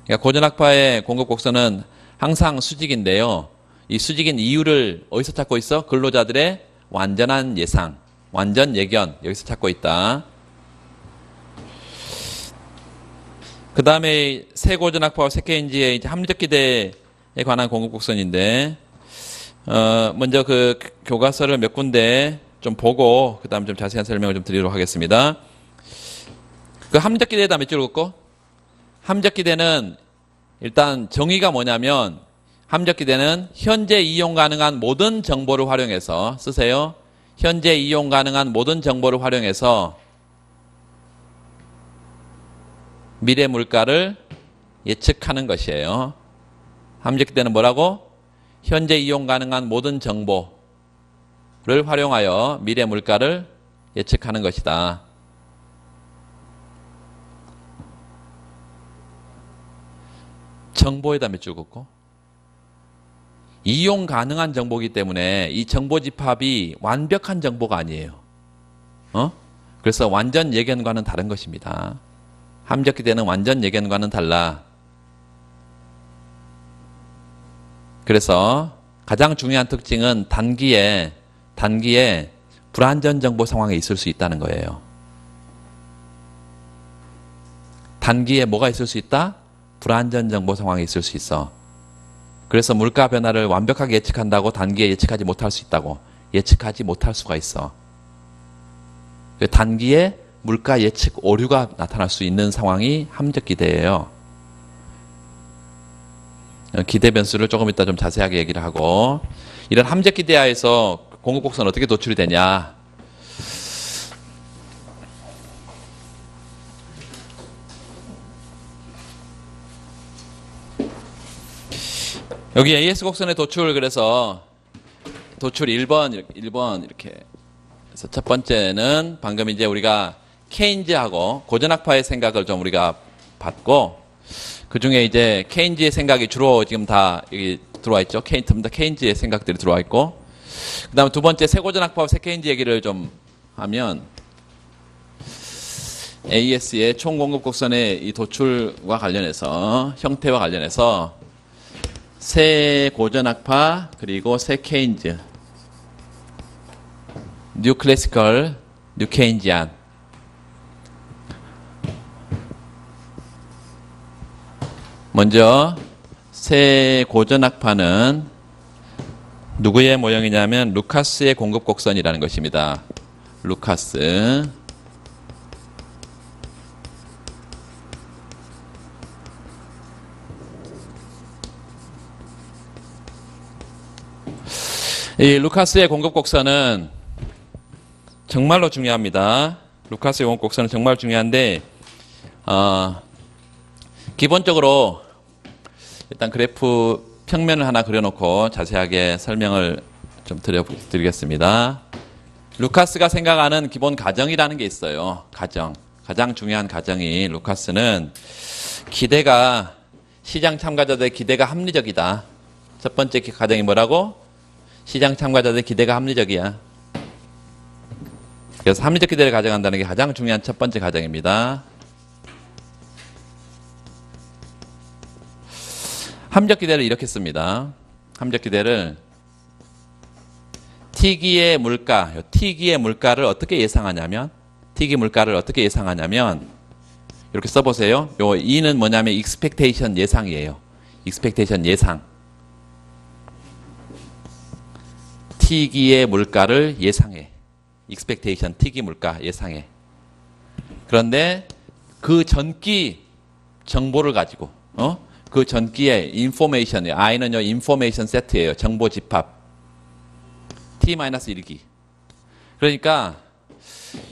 그러니까 고전학파의 공급곡선은 항상 수직인데요. 이 수직인 이유를 어디서 찾고 있어? 근로자들의 완전한 예상, 완전 예견 여기서 찾고 있다. 그 다음에 새 고전학파와 새 케인즈의 이제 합리적 기대에 관한 공급곡선인데 먼저 그 교과서를 몇 군데 좀 보고 그 다음 좀 자세한 설명을 좀 드리도록 하겠습니다. 그 합리적 기대에다 몇 줄 긋고 합리적 기대는 일단 정의가 뭐냐면 합리적 기대는 현재 이용 가능한 모든 정보를 활용해서 쓰세요. 현재 이용 가능한 모든 정보를 활용해서 미래 물가를 예측하는 것이에요. 합리적 기대는 뭐라고? 현재 이용 가능한 모든 정보를 활용하여 미래 물가를 예측하는 것이다. 정보에다 몇 줄 긋고 이용 가능한 정보이기 때문에 이 정보 집합이 완벽한 정보가 아니에요. 그래서 완전 예견과는 다른 것입니다. 합리적 기대는 완전 예견과는 달라. 그래서 가장 중요한 특징은 단기에 불안전 정보 상황에 있을 수 있다는 거예요. 단기에 뭐가 있을 수 있다? 불안전 정보 상황에 있을 수 있어. 그래서 물가 변화를 완벽하게 예측한다고 단기에 예측하지 못할 수 있다고. 예측하지 못할 수가 있어. 단기에 물가 예측 오류가 나타날 수 있는 상황이 합리적 기대예요. 기대 변수를 조금 이따 좀 자세하게 얘기를 하고, 이런 합리적 기대하에서 공급곡선 어떻게 도출이 되냐. 여기 AS 곡선의 도출, 그래서 도출 1번 이렇게. 그래서 첫 번째는 방금 이제 우리가 케인즈하고 고전학파의 생각을 좀 우리가 봤고, 그 중에 이제 케인즈의 생각이 주로 지금 다 여기 들어와 있죠. 케인즈의 생각들이 들어와 있고, 그 다음에 두 번째 새 고전학파와 새 케인즈 얘기를 좀 하면, AS의 총공급 곡선의 이 도출과 관련해서, 형태와 관련해서 새 고전학파 그리고 새 케인즈, 뉴 클래시컬, 뉴 케인지안, 먼저 새 고전학파는 누구의 모형이냐면 루카스의 공급 곡선이라는 것입니다. 루카스. 이 루카스의 공급 곡선은 정말로 중요합니다. 루카스의 공급 곡선은 정말 중요한데 기본적으로 일단 그래프 평면을 하나 그려놓고 자세하게 설명을 좀 드리겠습니다. 루카스가 생각하는 기본 가정이라는 게 있어요. 가장 중요한 가정이 루카스는 기대가 시장 참가자들의 기대가 합리적이다. 첫 번째 가정이 뭐라고? 시장 참가자들의 기대가 합리적이야. 그래서 합리적 기대를 가져간다는 게 가장 중요한 첫 번째 가정입니다. 합리적 기대를 이렇게 씁니다. 합리적 기대를 T기의 물가, T기의 물가를 어떻게 예상하냐면 이렇게 써보세요. 요 E는 뭐냐면 expectation 예상이에요. expectation 예상. T기의 물가를 예상해. expectation T기 물가 예상해. 그런데 그 전기 정보를 가지고 그 전기의 인포메이션, I는요 인포메이션 세트예요. 정보 집합. T-1기. 그러니까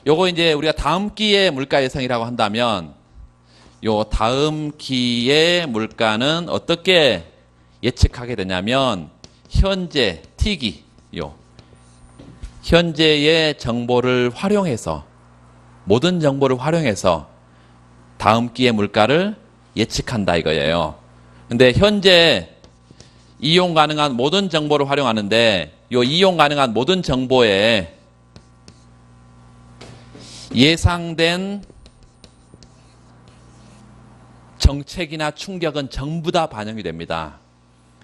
요거 이제 우리가 다음 기의 물가 예상이라고 한다면 요 다음 기의 물가는 어떻게 예측하게 되냐면 현재 T기 현재의 정보를 활용해서 모든 정보를 활용해서 다음 기의 물가를 예측한다 이거예요. 근데 현재 이용 가능한 모든 정보를 활용하는데 이 이용 가능한 모든 정보에 예상된 정책이나 충격은 전부 다 반영이 됩니다.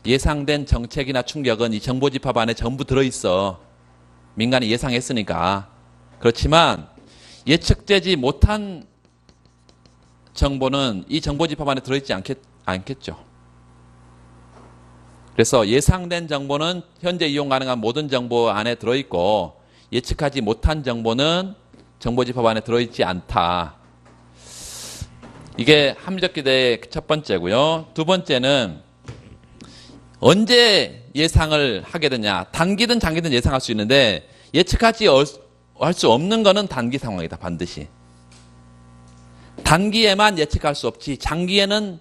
예상된 정책이나 충격은 이 정보집합 안에 전부 들어있어. 민간이 예상했으니까. 그렇지만 예측되지 못한 정보는 이 정보집합 안에 들어있지 않겠죠. 그래서 예상된 정보는 현재 이용 가능한 모든 정보 안에 들어있고 예측하지 못한 정보는 정보집합 안에 들어있지 않다. 이게 합리적 기대의 첫 번째고요. 두 번째는 언제 예상을 하게 되냐. 단기든 장기든 예상할 수 있는데 예측하지 할 수 없는 거는 단기 상황이다. 반드시. 단기에만 예측할 수 없지 장기에는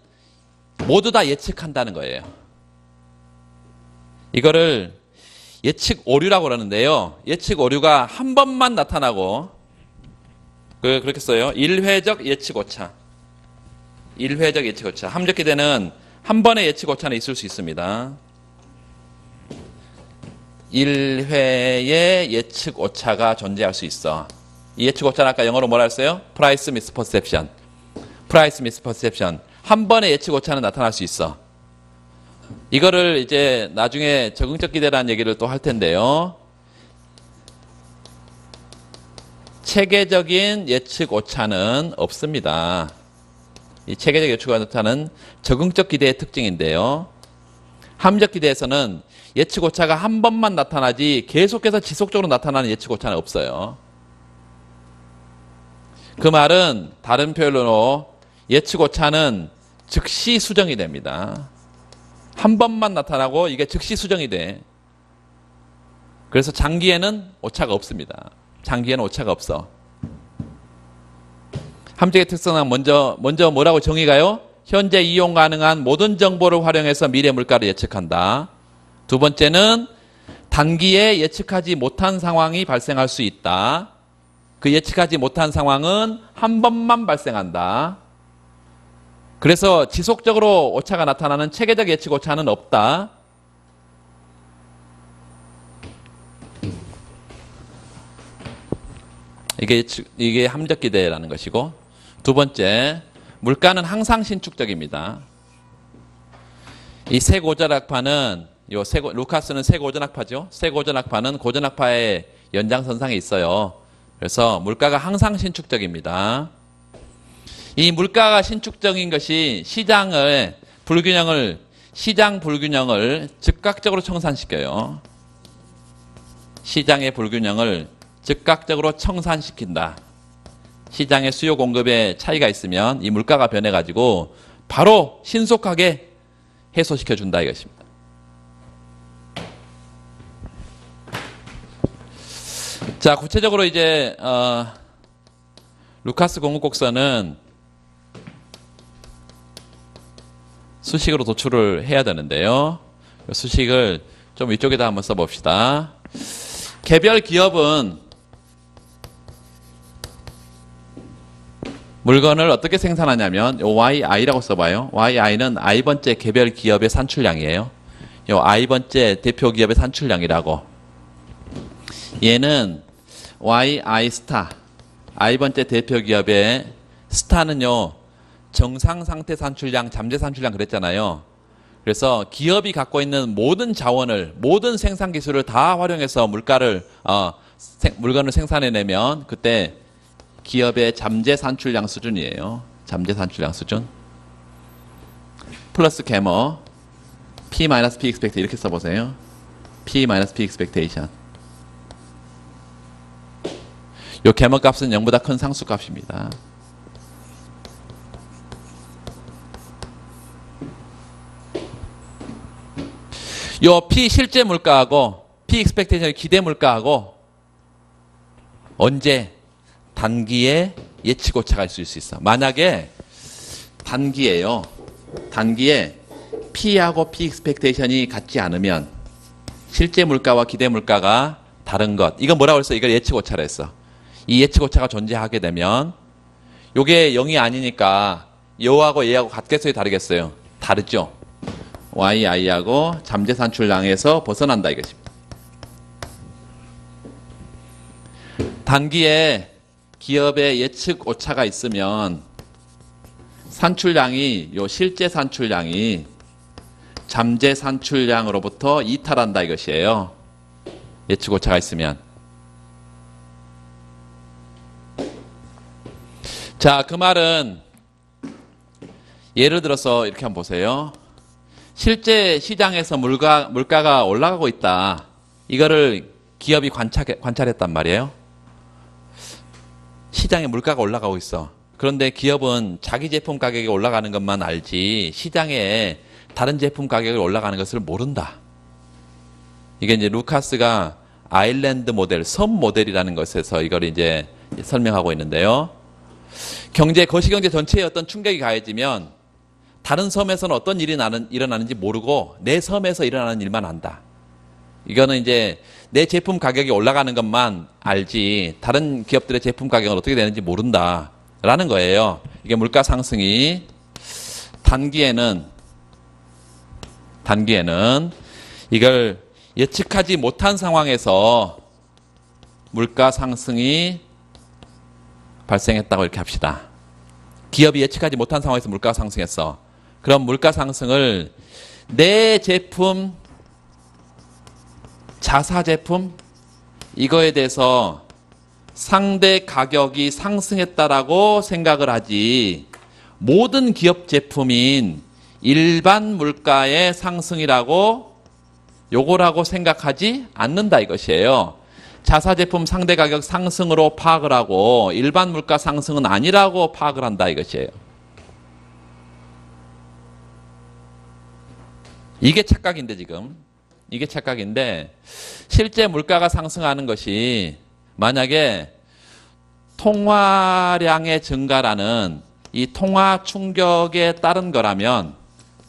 모두 다 예측한다는 거예요. 이거를 예측 오류라고 그러는데요. 예측 오류가 한 번만 나타나고 그렇게 써요. 일회적 예측 오차. 일회적 예측 오차. 합리적 기대는 한 번의 예측 오차는 있을 수 있습니다. 1회의 예측 오차가 존재할 수 있어. 이 예측 오차는 아까 영어로 뭐라 했어요? Price misperception. Price misperception. 한 번의 예측 오차는 나타날 수 있어. 이거를 이제 나중에 적응적 기대라는 얘기를 또 할 텐데요. 체계적인 예측 오차는 없습니다. 이 체계적 예측 오차는 적응적 기대의 특징인데요. 합리적 기대에서는 예측 오차가 한 번만 나타나지 계속해서 지속적으로 나타나는 예측 오차는 없어요. 그 말은 다른 표현으로 예측 오차는 즉시 수정이 됩니다. 한 번만 나타나고 이게 즉시 수정이 돼. 그래서 장기에는 오차가 없습니다. 장기에는 오차가 없어. 합리적의 특성은 먼저 뭐라고 정의가요? 현재 이용 가능한 모든 정보를 활용해서 미래 물가를 예측한다. 두 번째는 단기에 예측하지 못한 상황이 발생할 수 있다. 그 예측하지 못한 상황은 한 번만 발생한다. 그래서 지속적으로 오차가 나타나는 체계적 예측 오차는 없다. 이게 합리적 기대라는 것이고, 두 번째, 물가는 항상 신축적입니다. 이 새 고전학파는 루카스는 새 고전학파죠. 새 고전학파는 고전학파의 연장선상에 있어요. 그래서 물가가 항상 신축적입니다. 이 물가가 신축적인 것이 시장을 시장 불균형을 즉각적으로 청산시켜요. 시장의 불균형을 즉각적으로 청산시킨다. 시장의 수요 공급에 차이가 있으면 이 물가가 변해가지고 바로 신속하게 해소시켜준다 이것입니다. 자, 구체적으로 이제 루카스 공급곡선은 수식으로 도출을 해야 되는데요. 수식을 좀 위쪽에다 한번 써봅시다. 개별 기업은 물건을 어떻게 생산하냐면 요 YI라고 써봐요. YI는 I번째 개별 기업의 산출량이에요. 요 I번째 대표 기업의 산출량이라고. 얘는 YI 스타, I번째 대표 기업의 스타는요, 정상 상태 산출량, 잠재 산출량 그랬잖아요. 그래서 기업이 갖고 있는 모든 자원을, 모든 생산 기술을 다 활용해서 물건을 생산해내면 그때 기업의 잠재 산출량 수준이에요. 잠재 산출량 수준. 플러스 개머, P-P expect 이렇게 써보세요. P-P expectation. 요 개머 값은 0보다 큰 상수 값입니다. 요 P 실제 물가하고 P expectation의 기대 물가하고 언제 단기에 예측 오차가 있을 수 있어. 만약에 단기에요. 단기에 P하고 P expectation이 같지 않으면 실제 물가와 기대 물가가 다른 것. 이건 뭐라고 했어? 이걸 예측 오차라 했어. 이 예측 오차가 존재하게 되면 요게 0이 아니니까 요하고 얘하고 같겠어요? 다르겠어요? 다르죠. YI하고 잠재 산출량에서 벗어난다 이것입니다. 단기에 기업의 예측 오차가 있으면 산출량이 요 실제 산출량이 잠재 산출량으로부터 이탈한다 이것이에요. 예측 오차가 있으면. 자, 그 말은 예를 들어서 이렇게 한번 보세요. 실제 시장에서 물가가 올라가고 있다. 이거를 기업이 관찰했단 말이에요. 시장에 물가가 올라가고 있어. 그런데 기업은 자기 제품 가격이 올라가는 것만 알지 시장에 다른 제품 가격이 올라가는 것을 모른다. 이게 이제 루카스가 아일랜드 모델, 섬 모델이라는 것에서 이걸 이제 설명하고 있는데요. 거시경제 전체에 어떤 충격이 가해지면 다른 섬에서는 어떤 일이 일어나는지 모르고 내 섬에서 일어나는 일만 안다. 이거는 이제 내 제품 가격이 올라가는 것만 알지 다른 기업들의 제품 가격은 어떻게 되는지 모른다 라는 거예요. 이게 물가 상승이 단기에는 이걸 예측하지 못한 상황에서 물가 상승이 발생했다고 이렇게 합시다. 기업이 예측하지 못한 상황에서 물가가 상승했어. 그럼 물가 상승을 내 제품, 자사 제품 이거에 대해서 상대 가격이 상승했다라고 생각을 하지 모든 기업 제품인 일반 물가의 상승이라고 요거라고 생각하지 않는다 이것이에요. 자사 제품 상대 가격 상승으로 파악을 하고 일반 물가 상승은 아니라고 파악을 한다 이것이에요. 이게 착각인데 지금. 이게 착각인데 실제 물가가 상승하는 것이 만약에 통화량의 증가라는 이 통화 충격에 따른 거라면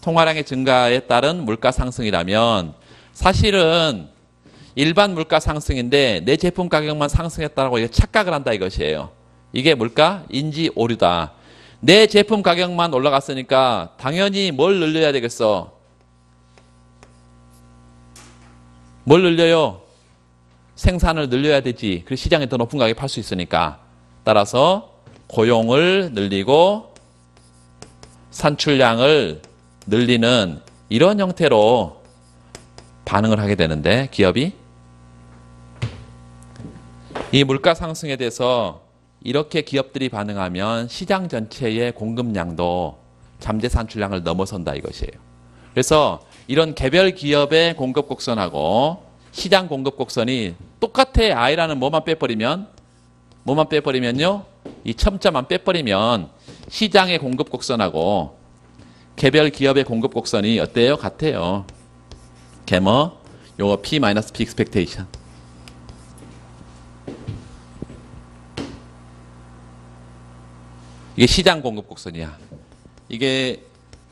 통화량의 증가에 따른 물가 상승이라면 사실은 일반 물가 상승인데 내 제품 가격만 상승했다고 이게 착각을 한다 이것이에요. 이게 물가 인지 오류다. 내 제품 가격만 올라갔으니까 당연히 뭘 늘려야 되겠어? 뭘 늘려요? 생산을 늘려야 되지. 그래서 시장에 더 높은 가격에 팔 수 있으니까. 따라서 고용을 늘리고 산출량을 늘리는 이런 형태로 반응을 하게 되는데 기업이 이 물가 상승에 대해서 이렇게 기업들이 반응하면 시장 전체의 공급량도 잠재 산출량을 넘어선다 이것이에요. 그래서 이런 개별 기업의 공급 곡선하고 시장 공급 곡선이 똑같아. I라는 뭐만 빼버리면요. 이 첨자만 빼버리면 시장의 공급 곡선하고 개별 기업의 공급 곡선이 어때요? 같아요. 개머 요거 P-P expectation. 이게 시장 공급 곡선이야. 이게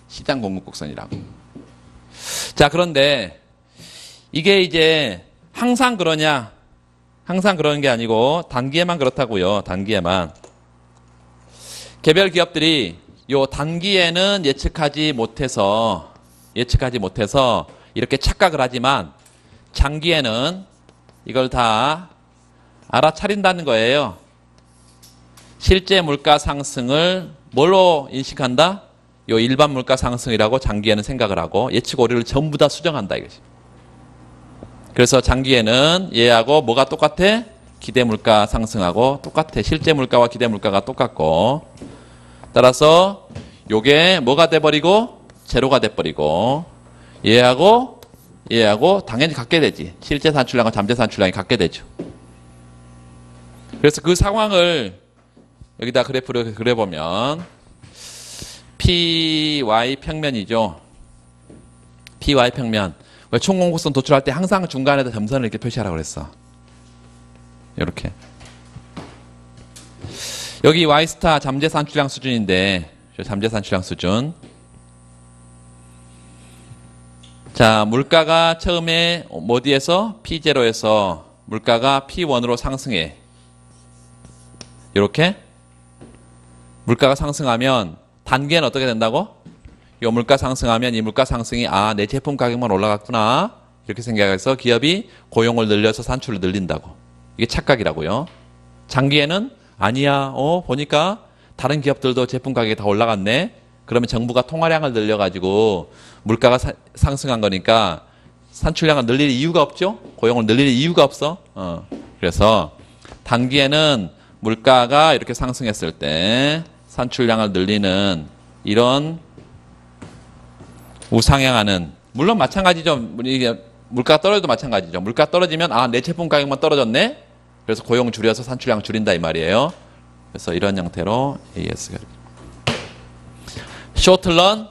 시장 공급 곡선이라고. 자, 그런데 이게 이제 항상 그러냐? 항상 그러는 게 아니고 단기에만 그렇다고요. 단기에만. 개별 기업들이 요 단기에는 예측하지 못해서 이렇게 착각을 하지만 장기에는 이걸 다 알아차린다는 거예요. 실제 물가 상승을 뭘로 인식한다? 요 일반 물가 상승이라고 장기에는 생각을 하고 예측 오류를 전부 다 수정한다 이것이. 그래서 장기에는 얘하고 뭐가 똑같아? 기대 물가 상승하고 똑같아. 실제 물가와 기대 물가가 똑같고 따라서 요게 뭐가 돼버리고 제로가 돼버리고 얘하고 당연히 같게 되지. 실제 산출량과 잠재 산출량이 같게 되죠. 그래서 그 상황을 여기다 그래프를 그려보면 PY 평면이죠. PY 평면. 왜 총공급선 도출할 때 항상 중간에다 점선을 이렇게 표시하라고 그랬어. 이렇게. 여기 Y스타 잠재 산출량 수준인데 잠재 산출량 수준. 자, 물가가 처음에 어디에서? P0에서 물가가 P1으로 상승해. 이렇게. 물가가 상승하면 단기에는 어떻게 된다고? 이 물가 상승하면 이 물가 상승이 내 제품 가격만 올라갔구나 이렇게 생각해서 기업이 고용을 늘려서 산출을 늘린다고. 이게 착각이라고요. 장기에는 아니야. 보니까 다른 기업들도 제품 가격이 다 올라갔네. 그러면 정부가 통화량을 늘려가지고 물가가 상승한 거니까 산출량을 늘릴 이유가 없죠. 고용을 늘릴 이유가 없어. 그래서 단기에는 물가가 이렇게 상승했을 때 산출량을 늘리는 이런 우상향하는, 물론 마찬가지죠. 이게 물가가 떨어져도 마찬가지죠. 물가 떨어지면 내 제품 가격만 떨어졌네. 그래서 고용 줄여서 산출량 줄인다 이 말이에요. 그래서 이런 형태로 AS가 Short Run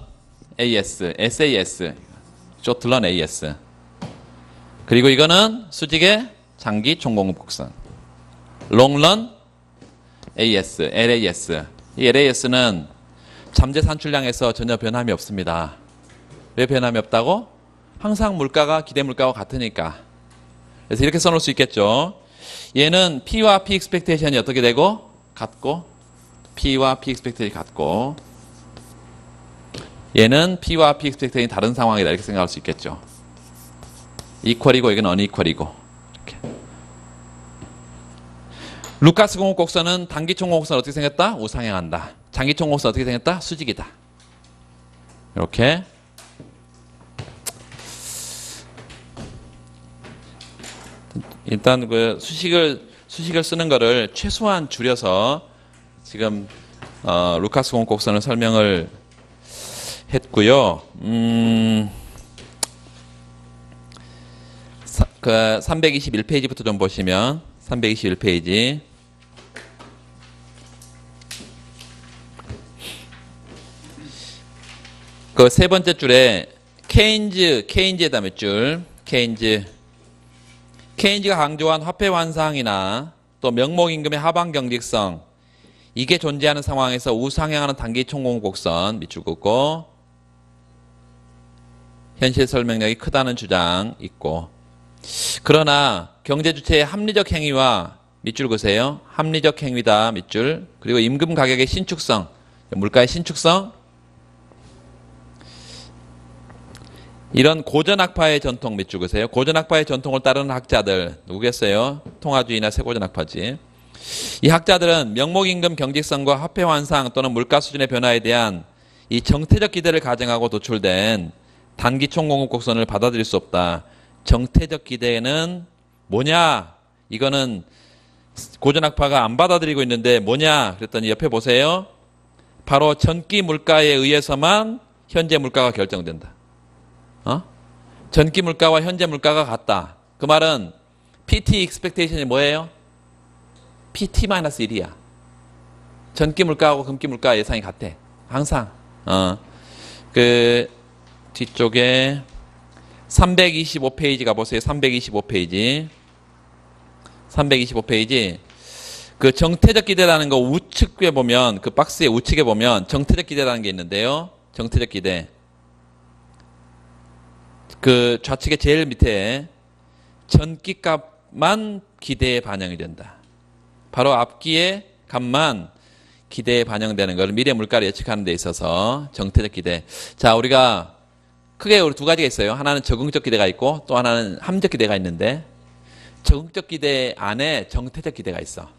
AS, SAS, Short Run AS. 그리고 이거는 수직의 장기 총공급 곡선. Long Run AS, LAS. 이 LAS는 잠재 산출량에서 전혀 변함이 없습니다. 왜 변함이 없다고? 항상 물가가 기대 물가와 같으니까. 그래서 이렇게 써놓을 수 있겠죠. 얘는 P와 P expectation이 어떻게 되고? 같고, P와 P expectation이 같고, 얘는 P와 P expectation이 다른 상황이다 이렇게 생각할 수 있겠죠. 이퀄이고 이건 어니퀄이고. 이렇게. 루카스 공급 곡선은 단기 총공급선 어떻게 생겼다? 우상향한다. 장기 총공급선 어떻게 생겼다? 수직이다. 이렇게. 일단 그 수식을 쓰는 거를 최소한 줄여서 지금 루카스 공급 곡선을 설명을 했고요. 그 321페이지부터 좀 보시면 321페이지. 그 세 번째 줄에 케인즈에다 몇 줄? 케인즈가 강조한 화폐 환상이나 또 명목임금의 하방 경직성, 이게 존재하는 상황에서 우상향하는 단기 총공급 곡선 밑줄 긋고 현실 설명력이 크다는 주장 있고, 그러나 경제 주체의 합리적 행위와 밑줄 그으세요. 합리적 행위다 밑줄. 그리고 임금 가격의 신축성, 물가의 신축성, 이런 고전학파의 전통 밑줄 그으세요. 고전학파의 전통을 따르는 학자들 누구겠어요? 통화주의나 세고전학파지. 이 학자들은 명목임금 경직성과 화폐 환상 또는 물가 수준의 변화에 대한 이 정태적 기대를 가정하고 도출된 단기 총공급 곡선을 받아들일 수 없다. 정태적 기대는 뭐냐? 이거는 고전학파가 안 받아들이고 있는데 뭐냐? 그랬더니 옆에 보세요. 바로 전기 물가에 의해서만 현재 물가가 결정된다. 전기 물가와 현재 물가가 같다. 그 말은 PT expectation이 뭐예요? PT-1이야. 전기 물가하고 금기 물가 예상이 같아. 항상. 그 뒤쪽에 325페이지 가보세요. 325페이지. 325페이지. 그 정태적 기대라는 거 우측에 보면, 그 박스의 우측에 보면 정태적 기대라는 게 있는데요. 정태적 기대. 그 좌측의 제일 밑에 전기값만 기대에 반영이 된다. 바로 앞기의 값만 기대에 반영되는 걸 미래 물가를 예측하는 데 있어서 정태적 기대. 자, 우리가 크게 우리 두 가지가 있어요. 하나는 적응적 기대가 있고 또 하나는 함적 기대가 있는데, 적응적 기대 안에 정태적 기대가 있어.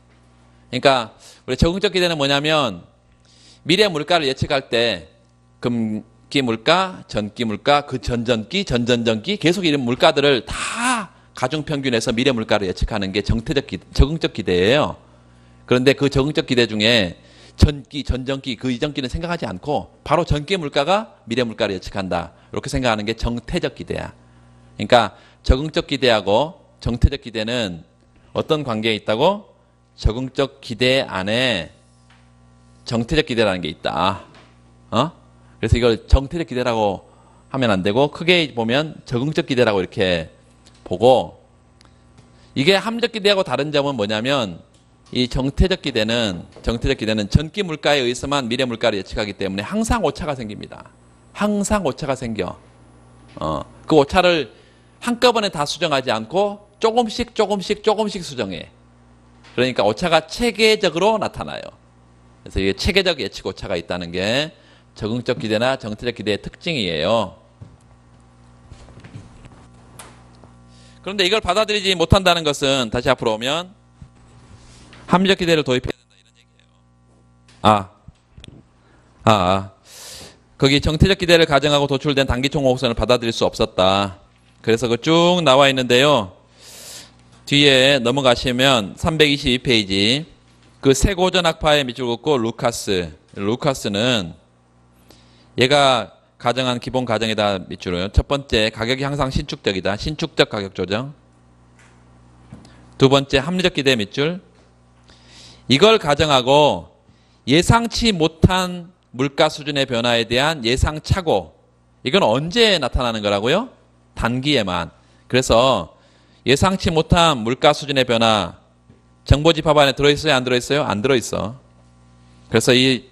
그러니까 우리 적응적 기대는 뭐냐면 미래 물가를 예측할 때 금기 물가, 전기 물가, 그 전전기, 전전전기 계속 이런 물가들을 다 가중평균해서 미래 물가를 예측하는 게 적응적 기대예요. 그런데 그 적응적 기대 중에 전기, 전전기, 그 이전기는 생각하지 않고 바로 전기 물가가 미래 물가를 예측한다. 이렇게 생각하는 게 정태적 기대야. 그러니까 적응적 기대하고 정태적 기대는 어떤 관계에 있다고? 적응적 기대 안에 정태적 기대라는 게 있다. 그래서 이걸 정태적 기대라고 하면 안 되고 크게 보면 적응적 기대라고 이렇게 보고, 이게 함적 기대하고 다른 점은 뭐냐면 이 정태적 기대는 전기 물가에 의해서만 미래 물가를 예측하기 때문에 항상 오차가 생깁니다. 항상 오차가 생겨. 그 오차를 한꺼번에 다 수정하지 않고 조금씩 수정해. 그러니까 오차가 체계적으로 나타나요. 그래서 이게 체계적 예측 오차가 있다는 게 적응적 기대나 정태적 기대의 특징이에요. 그런데 이걸 받아들이지 못한다는 것은 다시 앞으로 오면 함적 기대를 도입해야 된다 이런 얘기예요. 거기 정태적 기대를 가정하고 도출된 단기총 호흡선을 받아들일 수 없었다. 그래서 그 쭉 나와 있는데요. 뒤에 넘어가시면 322페이지 그 세고전학파의 밑줄 긋고 루카스는 얘가 가정한 기본 가정에다 밑줄을, 첫 번째 가격이 항상 신축적이다. 신축적 가격 조정. 두 번째 합리적 기대 밑줄. 이걸 가정하고 예상치 못한 물가 수준의 변화에 대한 예상 착오. 이건 언제 나타나는 거라고요? 단기에만. 그래서 예상치 못한 물가 수준의 변화, 정보집합 안에 들어있어요? 안 들어있어요? 안 들어있어. 그래서 이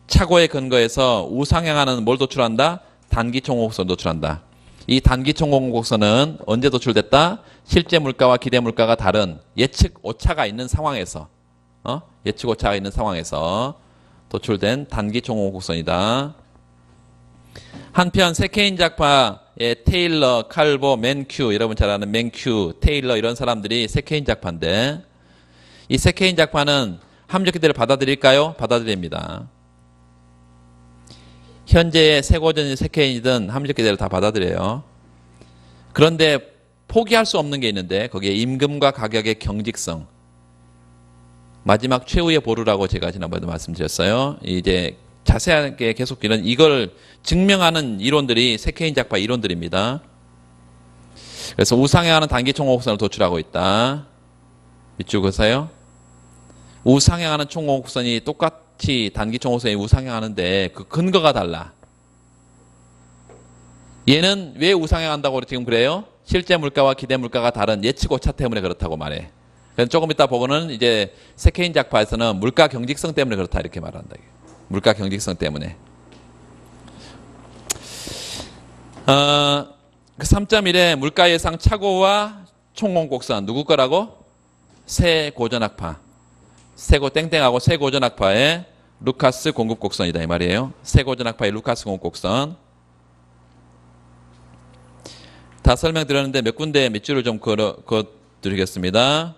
착오에 근거해서 우상향하는 뭘 도출한다? 단기총호곡선 도출한다. 이 단기총호곡선은 언제 도출됐다? 실제 물가와 기대 물가가 다른 예측 오차가 있는 상황에서, 예측 오차가 있는 상황에서 도출된 단기총호곡선이다. 한편 세케인 작파의 테일러, 칼보, 맨큐, 여러분 잘 아는 맨큐, 테일러 이런 사람들이 세케인 작파인데, 이 세케인 작파는 함적 기대를 받아들일까요? 받아들입니다. 현재의 세고전이든 세케인이든 함적 기대를 다 받아들여요. 그런데 포기할 수 없는 게 있는데 거기에 임금과 가격의 경직성, 마지막 최후의 보루라고 제가 지난번에도 말씀드렸어요. 이제 자세하게 계속 이걸 증명하는 이론들이 세케인 작파 이론들입니다. 그래서 우상향하는 단기총호곡선을 도출하고 있다. 밑줄 그으세요. 우상향하는 총호곡선이 똑같이 단기총호곡선이 우상향하는데 그 근거가 달라. 얘는 왜 우상향한다고 지금 그래요? 실제 물가와 기대 물가가 다른 예측 오차 때문에 그렇다고 말해. 그래서 조금 이따 보고는 이제 세케인 작파에서는 물가 경직성 때문에 그렇다 이렇게 말한다. 물가 경직성 때문에. 그 3.1의 물가 예상 착오와 총공곡선 누구 거라고? 세고전학파. 세고 땡땡하고 세고전학파의 루카스 공급곡선이다 이 말이에요. 세고전학파의 루카스 공급곡선. 다 설명드렸는데 몇 군데 밑줄을 좀 그어드리겠습니다.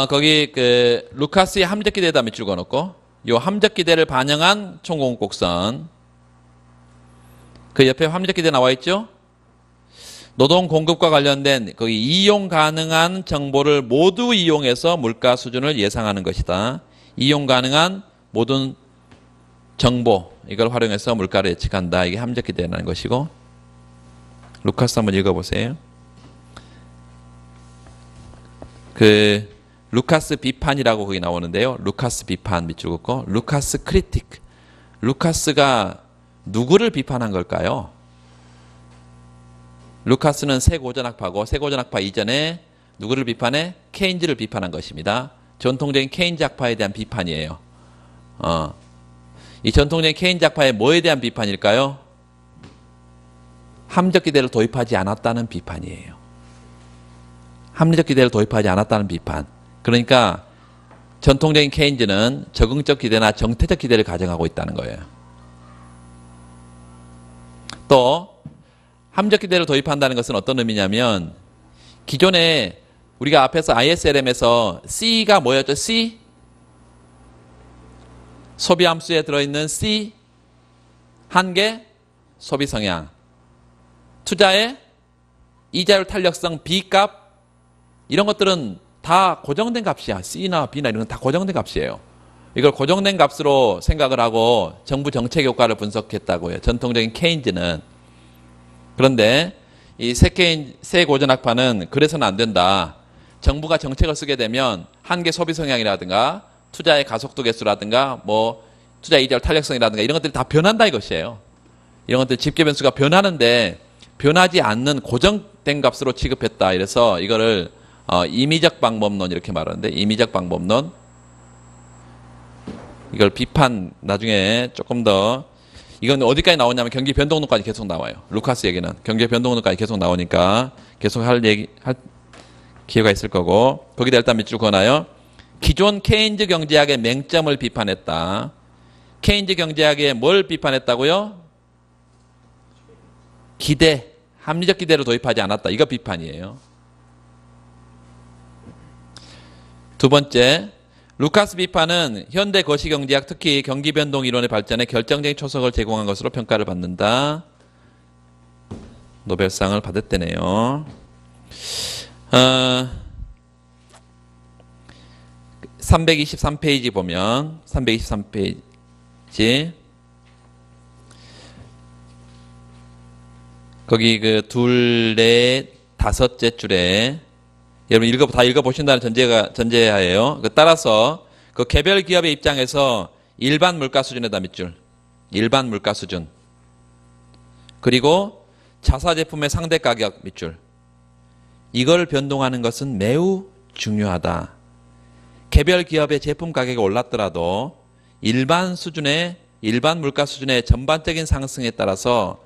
거기 그 루카스의 함적 기대에다 밑줄 그어놓고 요 함적 기대를 반영한 총공급곡선. 그 옆에 함적 기대 나와 있죠? 노동 공급과 관련된 거기 이용 가능한 정보를 모두 이용해서 물가 수준을 예상하는 것이다. 이용 가능한 모든 정보 이걸 활용해서 물가를 예측한다. 이게 함적 기대라는 것이고 루카스 한번 읽어보세요. 그 루카스 비판이라고 거기 나오는데요. 루카스 비판 밑줄 긋고 루카스 크리틱. 루카스가 누구를 비판한 걸까요? 루카스는 세고전학파고 세고전학파 이전에 누구를 비판해? 케인즈를 비판한 것입니다. 전통적인 케인즈 학파에 대한 비판이에요. 이 전통적인 케인즈 학파의 뭐에 대한 비판일까요? 합리적 기대를 도입하지 않았다는 비판이에요. 합리적 기대를 도입하지 않았다는 비판. 그러니까 전통적인 케인즈는 적응적 기대나 정태적 기대를 가정하고 있다는 거예요. 또 합리적 기대를 도입한다는 것은 어떤 의미냐면 기존에 우리가 앞에서 ISLM에서 C가 뭐였죠? C? 소비 함수에 들어있는 C 한계 소비 성향 투자의 이자율 탄력성 B 값 이런 것들은 다 고정된 값이야. C나 B나 이런 건 다 고정된 값이에요. 이걸 고정된 값으로 생각을 하고 정부 정책 효과를 분석했다고요. 전통적인 케인즈는. 그런데 이 새 고전학파는 그래서는 안 된다. 정부가 정책을 쓰게 되면 한계 소비 성향이라든가 투자의 가속도 개수라든가 뭐 투자 이자율 탄력성이라든가 이런 것들이 다 변한다 이것이에요. 이런 것들 집계 변수가 변하는데 변하지 않는 고정된 값으로 취급했다. 이래서 이거를 임의적 방법론 이렇게 말하는데 임의적 방법론 이걸 비판 나중에 조금 더 이건 어디까지 나오냐면 경기 변동론까지 계속 나와요. 루카스 얘기는 경기 변동론까지 계속 나오니까 계속 할 기회가 있을 거고 거기다 일단 밑줄 그어놔요. 기존 케인즈 경제학의 맹점을 비판했다. 케인즈 경제학에 뭘 비판했다고요? 기대, 합리적 기대를 도입하지 않았다. 이거 비판이에요. 두 번째, 루카스 비판은 현대 거시경제학 특히 경기변동 이론의 발전에 결정적인 초석을 제공한 것으로 평가를 받는다. 노벨상을 받았대네요. 323페이지 보면 323페이지 거기 그 둘, 넷, 다섯째 줄에 여러분 다 읽어보신다는 전제하에요. 따라서 그 개별 기업의 입장에서 일반 물가 수준에다 밑줄. 일반 물가 수준. 그리고 자사 제품의 상대 가격 밑줄. 이걸 변동하는 것은 매우 중요하다. 개별 기업의 제품 가격이 올랐더라도 일반 물가 수준의 전반적인 상승에 따라서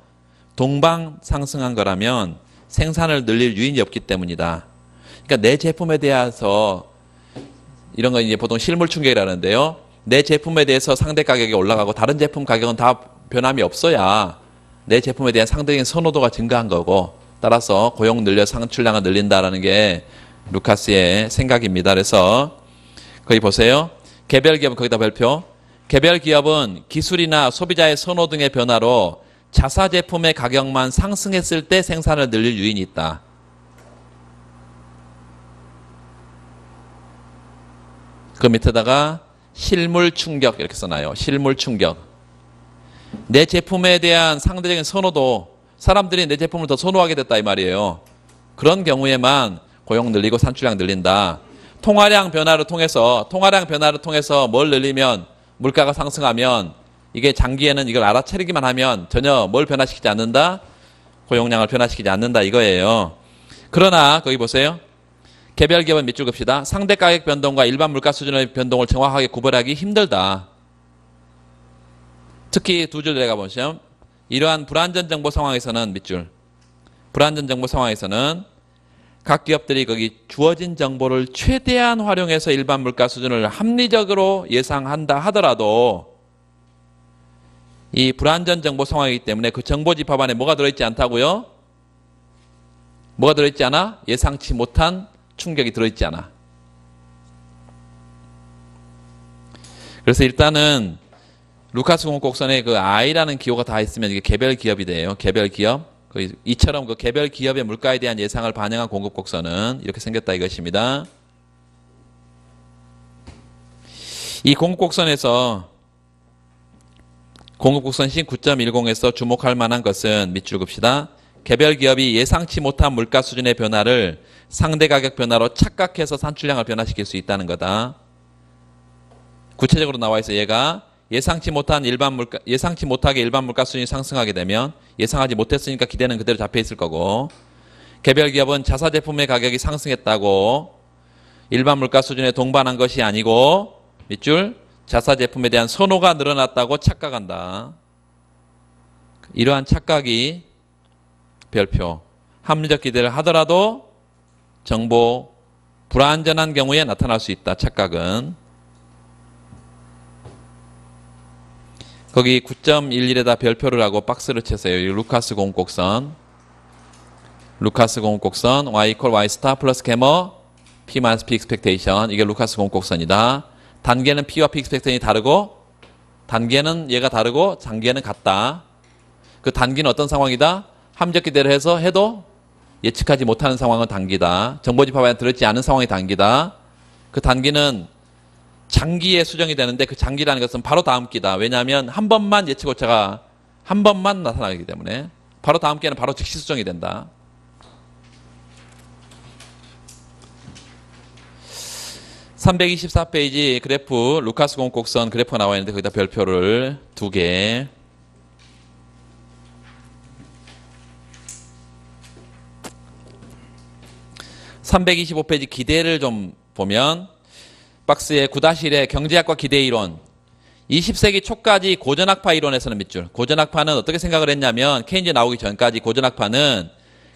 동방 상승한 거라면 생산을 늘릴 유인이 없기 때문이다. 그러니까 내 제품에 대해서 이런 거 이제 보통 실물 충격이라는데요. 내 제품에 대해서 상대 가격이 올라가고 다른 제품 가격은 다 변함이 없어야 내 제품에 대한 상대적인 선호도가 증가한 거고 따라서 고용 늘려 상출량을 늘린다라는 게 루카스의 생각입니다. 그래서 거기 보세요. 개별 기업은 거기다 별표. 개별 기업은 기술이나 소비자의 선호 등의 변화로 자사 제품의 가격만 상승했을 때 생산을 늘릴 유인이 있다. 그 밑에다가 실물 충격 이렇게 써놔요. 실물 충격. 내 제품에 대한 상대적인 선호도 사람들이 내 제품을 더 선호하게 됐다 이 말이에요. 그런 경우에만 고용 늘리고 산출량 늘린다. 통화량 변화를 통해서 뭘 늘리면 물가가 상승하면 이게 장기에는 이걸 알아차리기만 하면 전혀 뭘 변화시키지 않는다? 고용량을 변화시키지 않는다 이거예요. 그러나 거기 보세요. 개별 기업은 밑줄 긋읍시다. 상대 가격 변동과 일반 물가 수준의 변동을 정확하게 구별하기 힘들다. 특히 두 줄 내가 보시면 이러한 불안전 정보 상황에서는 밑줄. 불안전 정보 상황에서는 각 기업들이 거기 주어진 정보를 최대한 활용해서 일반 물가 수준을 합리적으로 예상한다 하더라도 이 불안전 정보 상황이기 때문에 그 정보 집합 안에 뭐가 들어있지 않다고요? 뭐가 들어있지 않아? 예상치 못한 충격이 들어있지 않아. 그래서 일단은 루카스 공곡선에 그 I라는 기호가 다 있으면 이게 개별 기업이 돼요. 개별 기업. 이처럼 그 개별 기업의 물가에 대한 예상을 반영한 공급 곡선은 이렇게 생겼다 이것입니다. 이 공급 곡선에서 공급 곡선 C9.10에서 주목할 만한 것은 밑줄 긋읍시다. 개별 기업이 예상치 못한 물가 수준의 변화를 상대 가격 변화로 착각해서 산출량을 변화시킬 수 있다는 거다. 구체적으로 나와 있어. 얘가 예상치 못하게 일반 물가 수준이 상승하게 되면 예상하지 못했으니까 기대는 그대로 잡혀 있을 거고, 개별 기업은 자사 제품의 가격이 상승했다고 일반 물가 수준에 동반한 것이 아니고 밑줄 자사 제품에 대한 선호가 늘어났다고 착각한다. 이러한 착각이 별표 합리적 기대를 하더라도 정보 불완전한 경우에 나타날 수 있다. 착각은. 거기 9.11에다 별표를 하고 박스를 쳤어요. 이 루카스 공곡선. 루카스 공곡선 y equal y 스타 플러스 캐머 p 마이너스 p expectation. 이게 루카스 공곡선이다. 단계는 p와 p expectation이 다르고, 단계는 얘가 다르고 단계는 같다. 그 단기는 어떤 상황이다? 합리적 기대를 해도 예측하지 못하는 상황은 단기다. 정보집합에 들어있지 않은 상황이 단기다. 그 단기는 장기에 수정이 되는데 그 장기라는 것은 바로 다음 기다. 왜냐하면 한 번만 예측 오차가 한 번만 나타나기 때문에 바로 다음 기에는 바로 즉시 수정이 된다. (324페이지) 그래프 루카스 공곡선 그래프가 나와 있는데 거기다 별표를 2개. (325페이지) 기대를 좀 보면 박스에 9-1의 경제학과 기대 이론. 20세기 초까지 고전학파 이론에서는 밑줄. 고전학파는 어떻게 생각을 했냐면 케인즈 나오기 전까지 고전학파는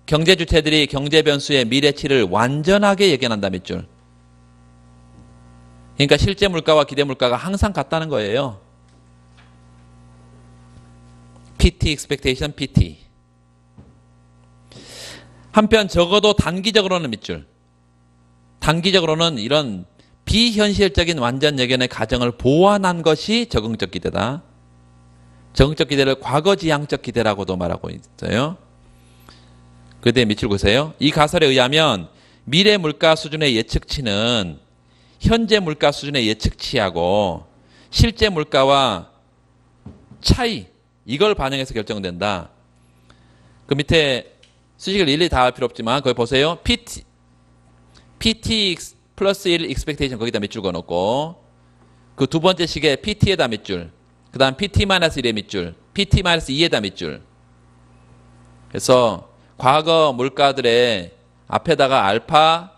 경제 주체들이 경제 변수의 미래치를 완전하게 예견한다. 밑줄. 그러니까 실제 물가와 기대 물가가 항상 같다는 거예요. PT expectation PT. 한편 적어도 단기적으로는 밑줄. 단기적으로는 이런 비현실적인 완전 예견의 가정을 보완한 것이 적응적 기대다. 적응적 기대를 과거지향적 기대라고도 말하고 있어요. 그때 밑줄 보세요. 이 가설에 의하면 미래 물가 수준의 예측치는 현재 물가 수준의 예측치하고 실제 물가와 차이, 이걸 반영해서 결정된다. 그 밑에 수식을 일일이 다 할 필요 없지만 거기 보세요. PT 플러스 1 expectation 거기다 밑줄 그어놓고, 그 두 번째 식에 PT에다 밑줄, 그 다음 PT 마이너스 1에 밑줄, PT 마이너스 2에다 밑줄. 그래서 과거 물가들의 앞에다가 알파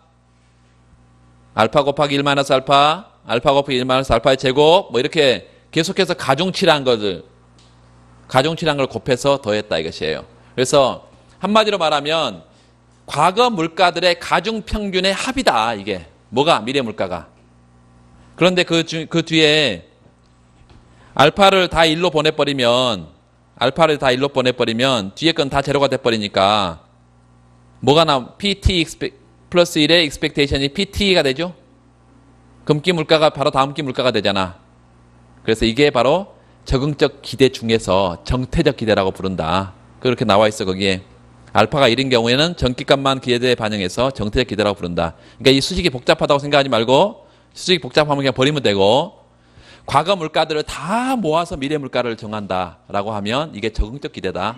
곱하기 1 마이너스 알파 곱하기 1 마이너스 알파의 제곱, 뭐 이렇게 계속해서 가중치란 걸 곱해서 더했다 이것이에요. 그래서 한마디로 말하면 과거 물가들의 가중 평균의 합이다. 이게 뭐가? 미래 물가가. 그런데 그 뒤에 알파를 다 1로 보내버리면 뒤에 건 다 제로가 돼버리니까 뭐가 PT 플러스 1의 expectation이 PT가 되죠? 금기 물가가 바로 다음 기 물가가 되잖아. 그래서 이게 바로 적응적 기대 중에서 정태적 기대라고 부른다. 그렇게 나와 있어 거기에. 알파가 1인 경우에는 전기값만 기대에 반영해서 정태적 기대라고 부른다. 그러니까 이 수식이 복잡하다고 생각하지 말고 수식이 복잡하면 그냥 버리면 되고, 과거 물가들을 다 모아서 미래 물가를 정한다라고 하면 이게 적응적 기대다.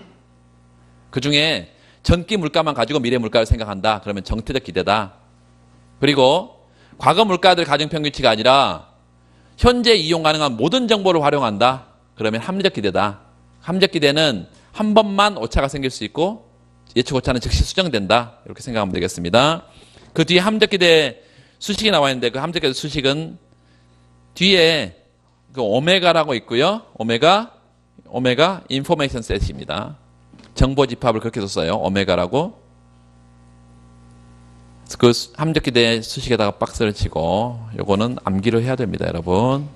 그 중에 전기 물가만 가지고 미래 물가를 생각한다. 그러면 정태적 기대다. 그리고 과거 물가들 가중평균치가 아니라 현재 이용 가능한 모든 정보를 활용한다. 그러면 합리적 기대다. 합리적 기대는 한 번만 오차가 생길 수 있고 예측 오차는 즉시 수정된다. 이렇게 생각하면 되겠습니다. 그 뒤에 합리적 기대 수식이 나와 있는데 그 합리적 기대 수식은 뒤에 그 오메가라고 있고요. 오메가 인포메이션 셋입니다. 정보 집합을 그렇게 썼어요. 오메가라고. 그 합리적 기대 수식에다가 박스를 치고 요거는 암기를 해야 됩니다, 여러분.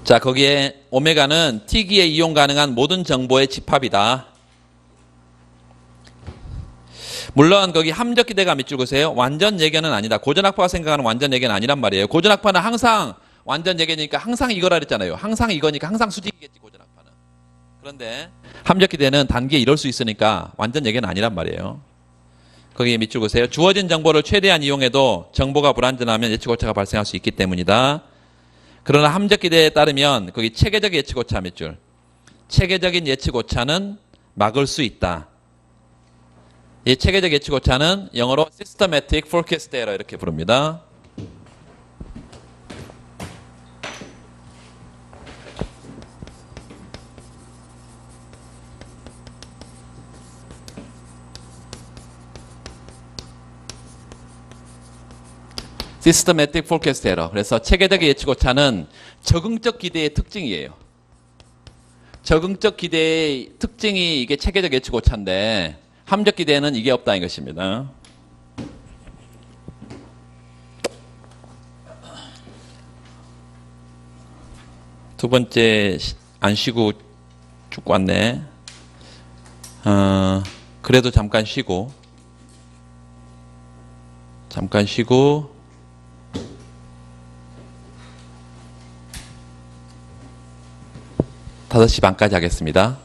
자, 거기에 오메가는 T기에 이용 가능한 모든 정보의 집합이다. 물론 거기 함적 기대가 밑줄 그으세요. 완전 예견은 아니다. 고전학파가 생각하는 완전 예견은 아니란 말이에요. 고전학파는 항상 완전 예견이니까 항상 이거라 그랬잖아요. 항상 이거니까 항상 수직이겠지, 고전학파는. 그런데 함적 기대는 단기에 이럴 수 있으니까 완전 예견은 아니란 말이에요. 거기에 밑줄 그으세요. 주어진 정보를 최대한 이용해도 정보가 불완전하면 예측 오차가 발생할 수 있기 때문이다. 그러나 함적 기대에 따르면 거기 체계적 예측 오차 밑줄. 체계적인 예측 오차는 막을 수 있다. 이 체계적 예측 오차는 영어로 systematic forecast error 이렇게 부릅니다. systematic forecast error. 그래서 체계적 예측 오차는 적응적 기대의 특징이에요. 적응적 기대의 특징이 이게 체계적 예측 오차인데 함적 기대는 이게 없다는 것입니다. 두 번째 안 쉬고 쭉 왔네. 그래도 잠깐 쉬고 5시 반까지 하겠습니다.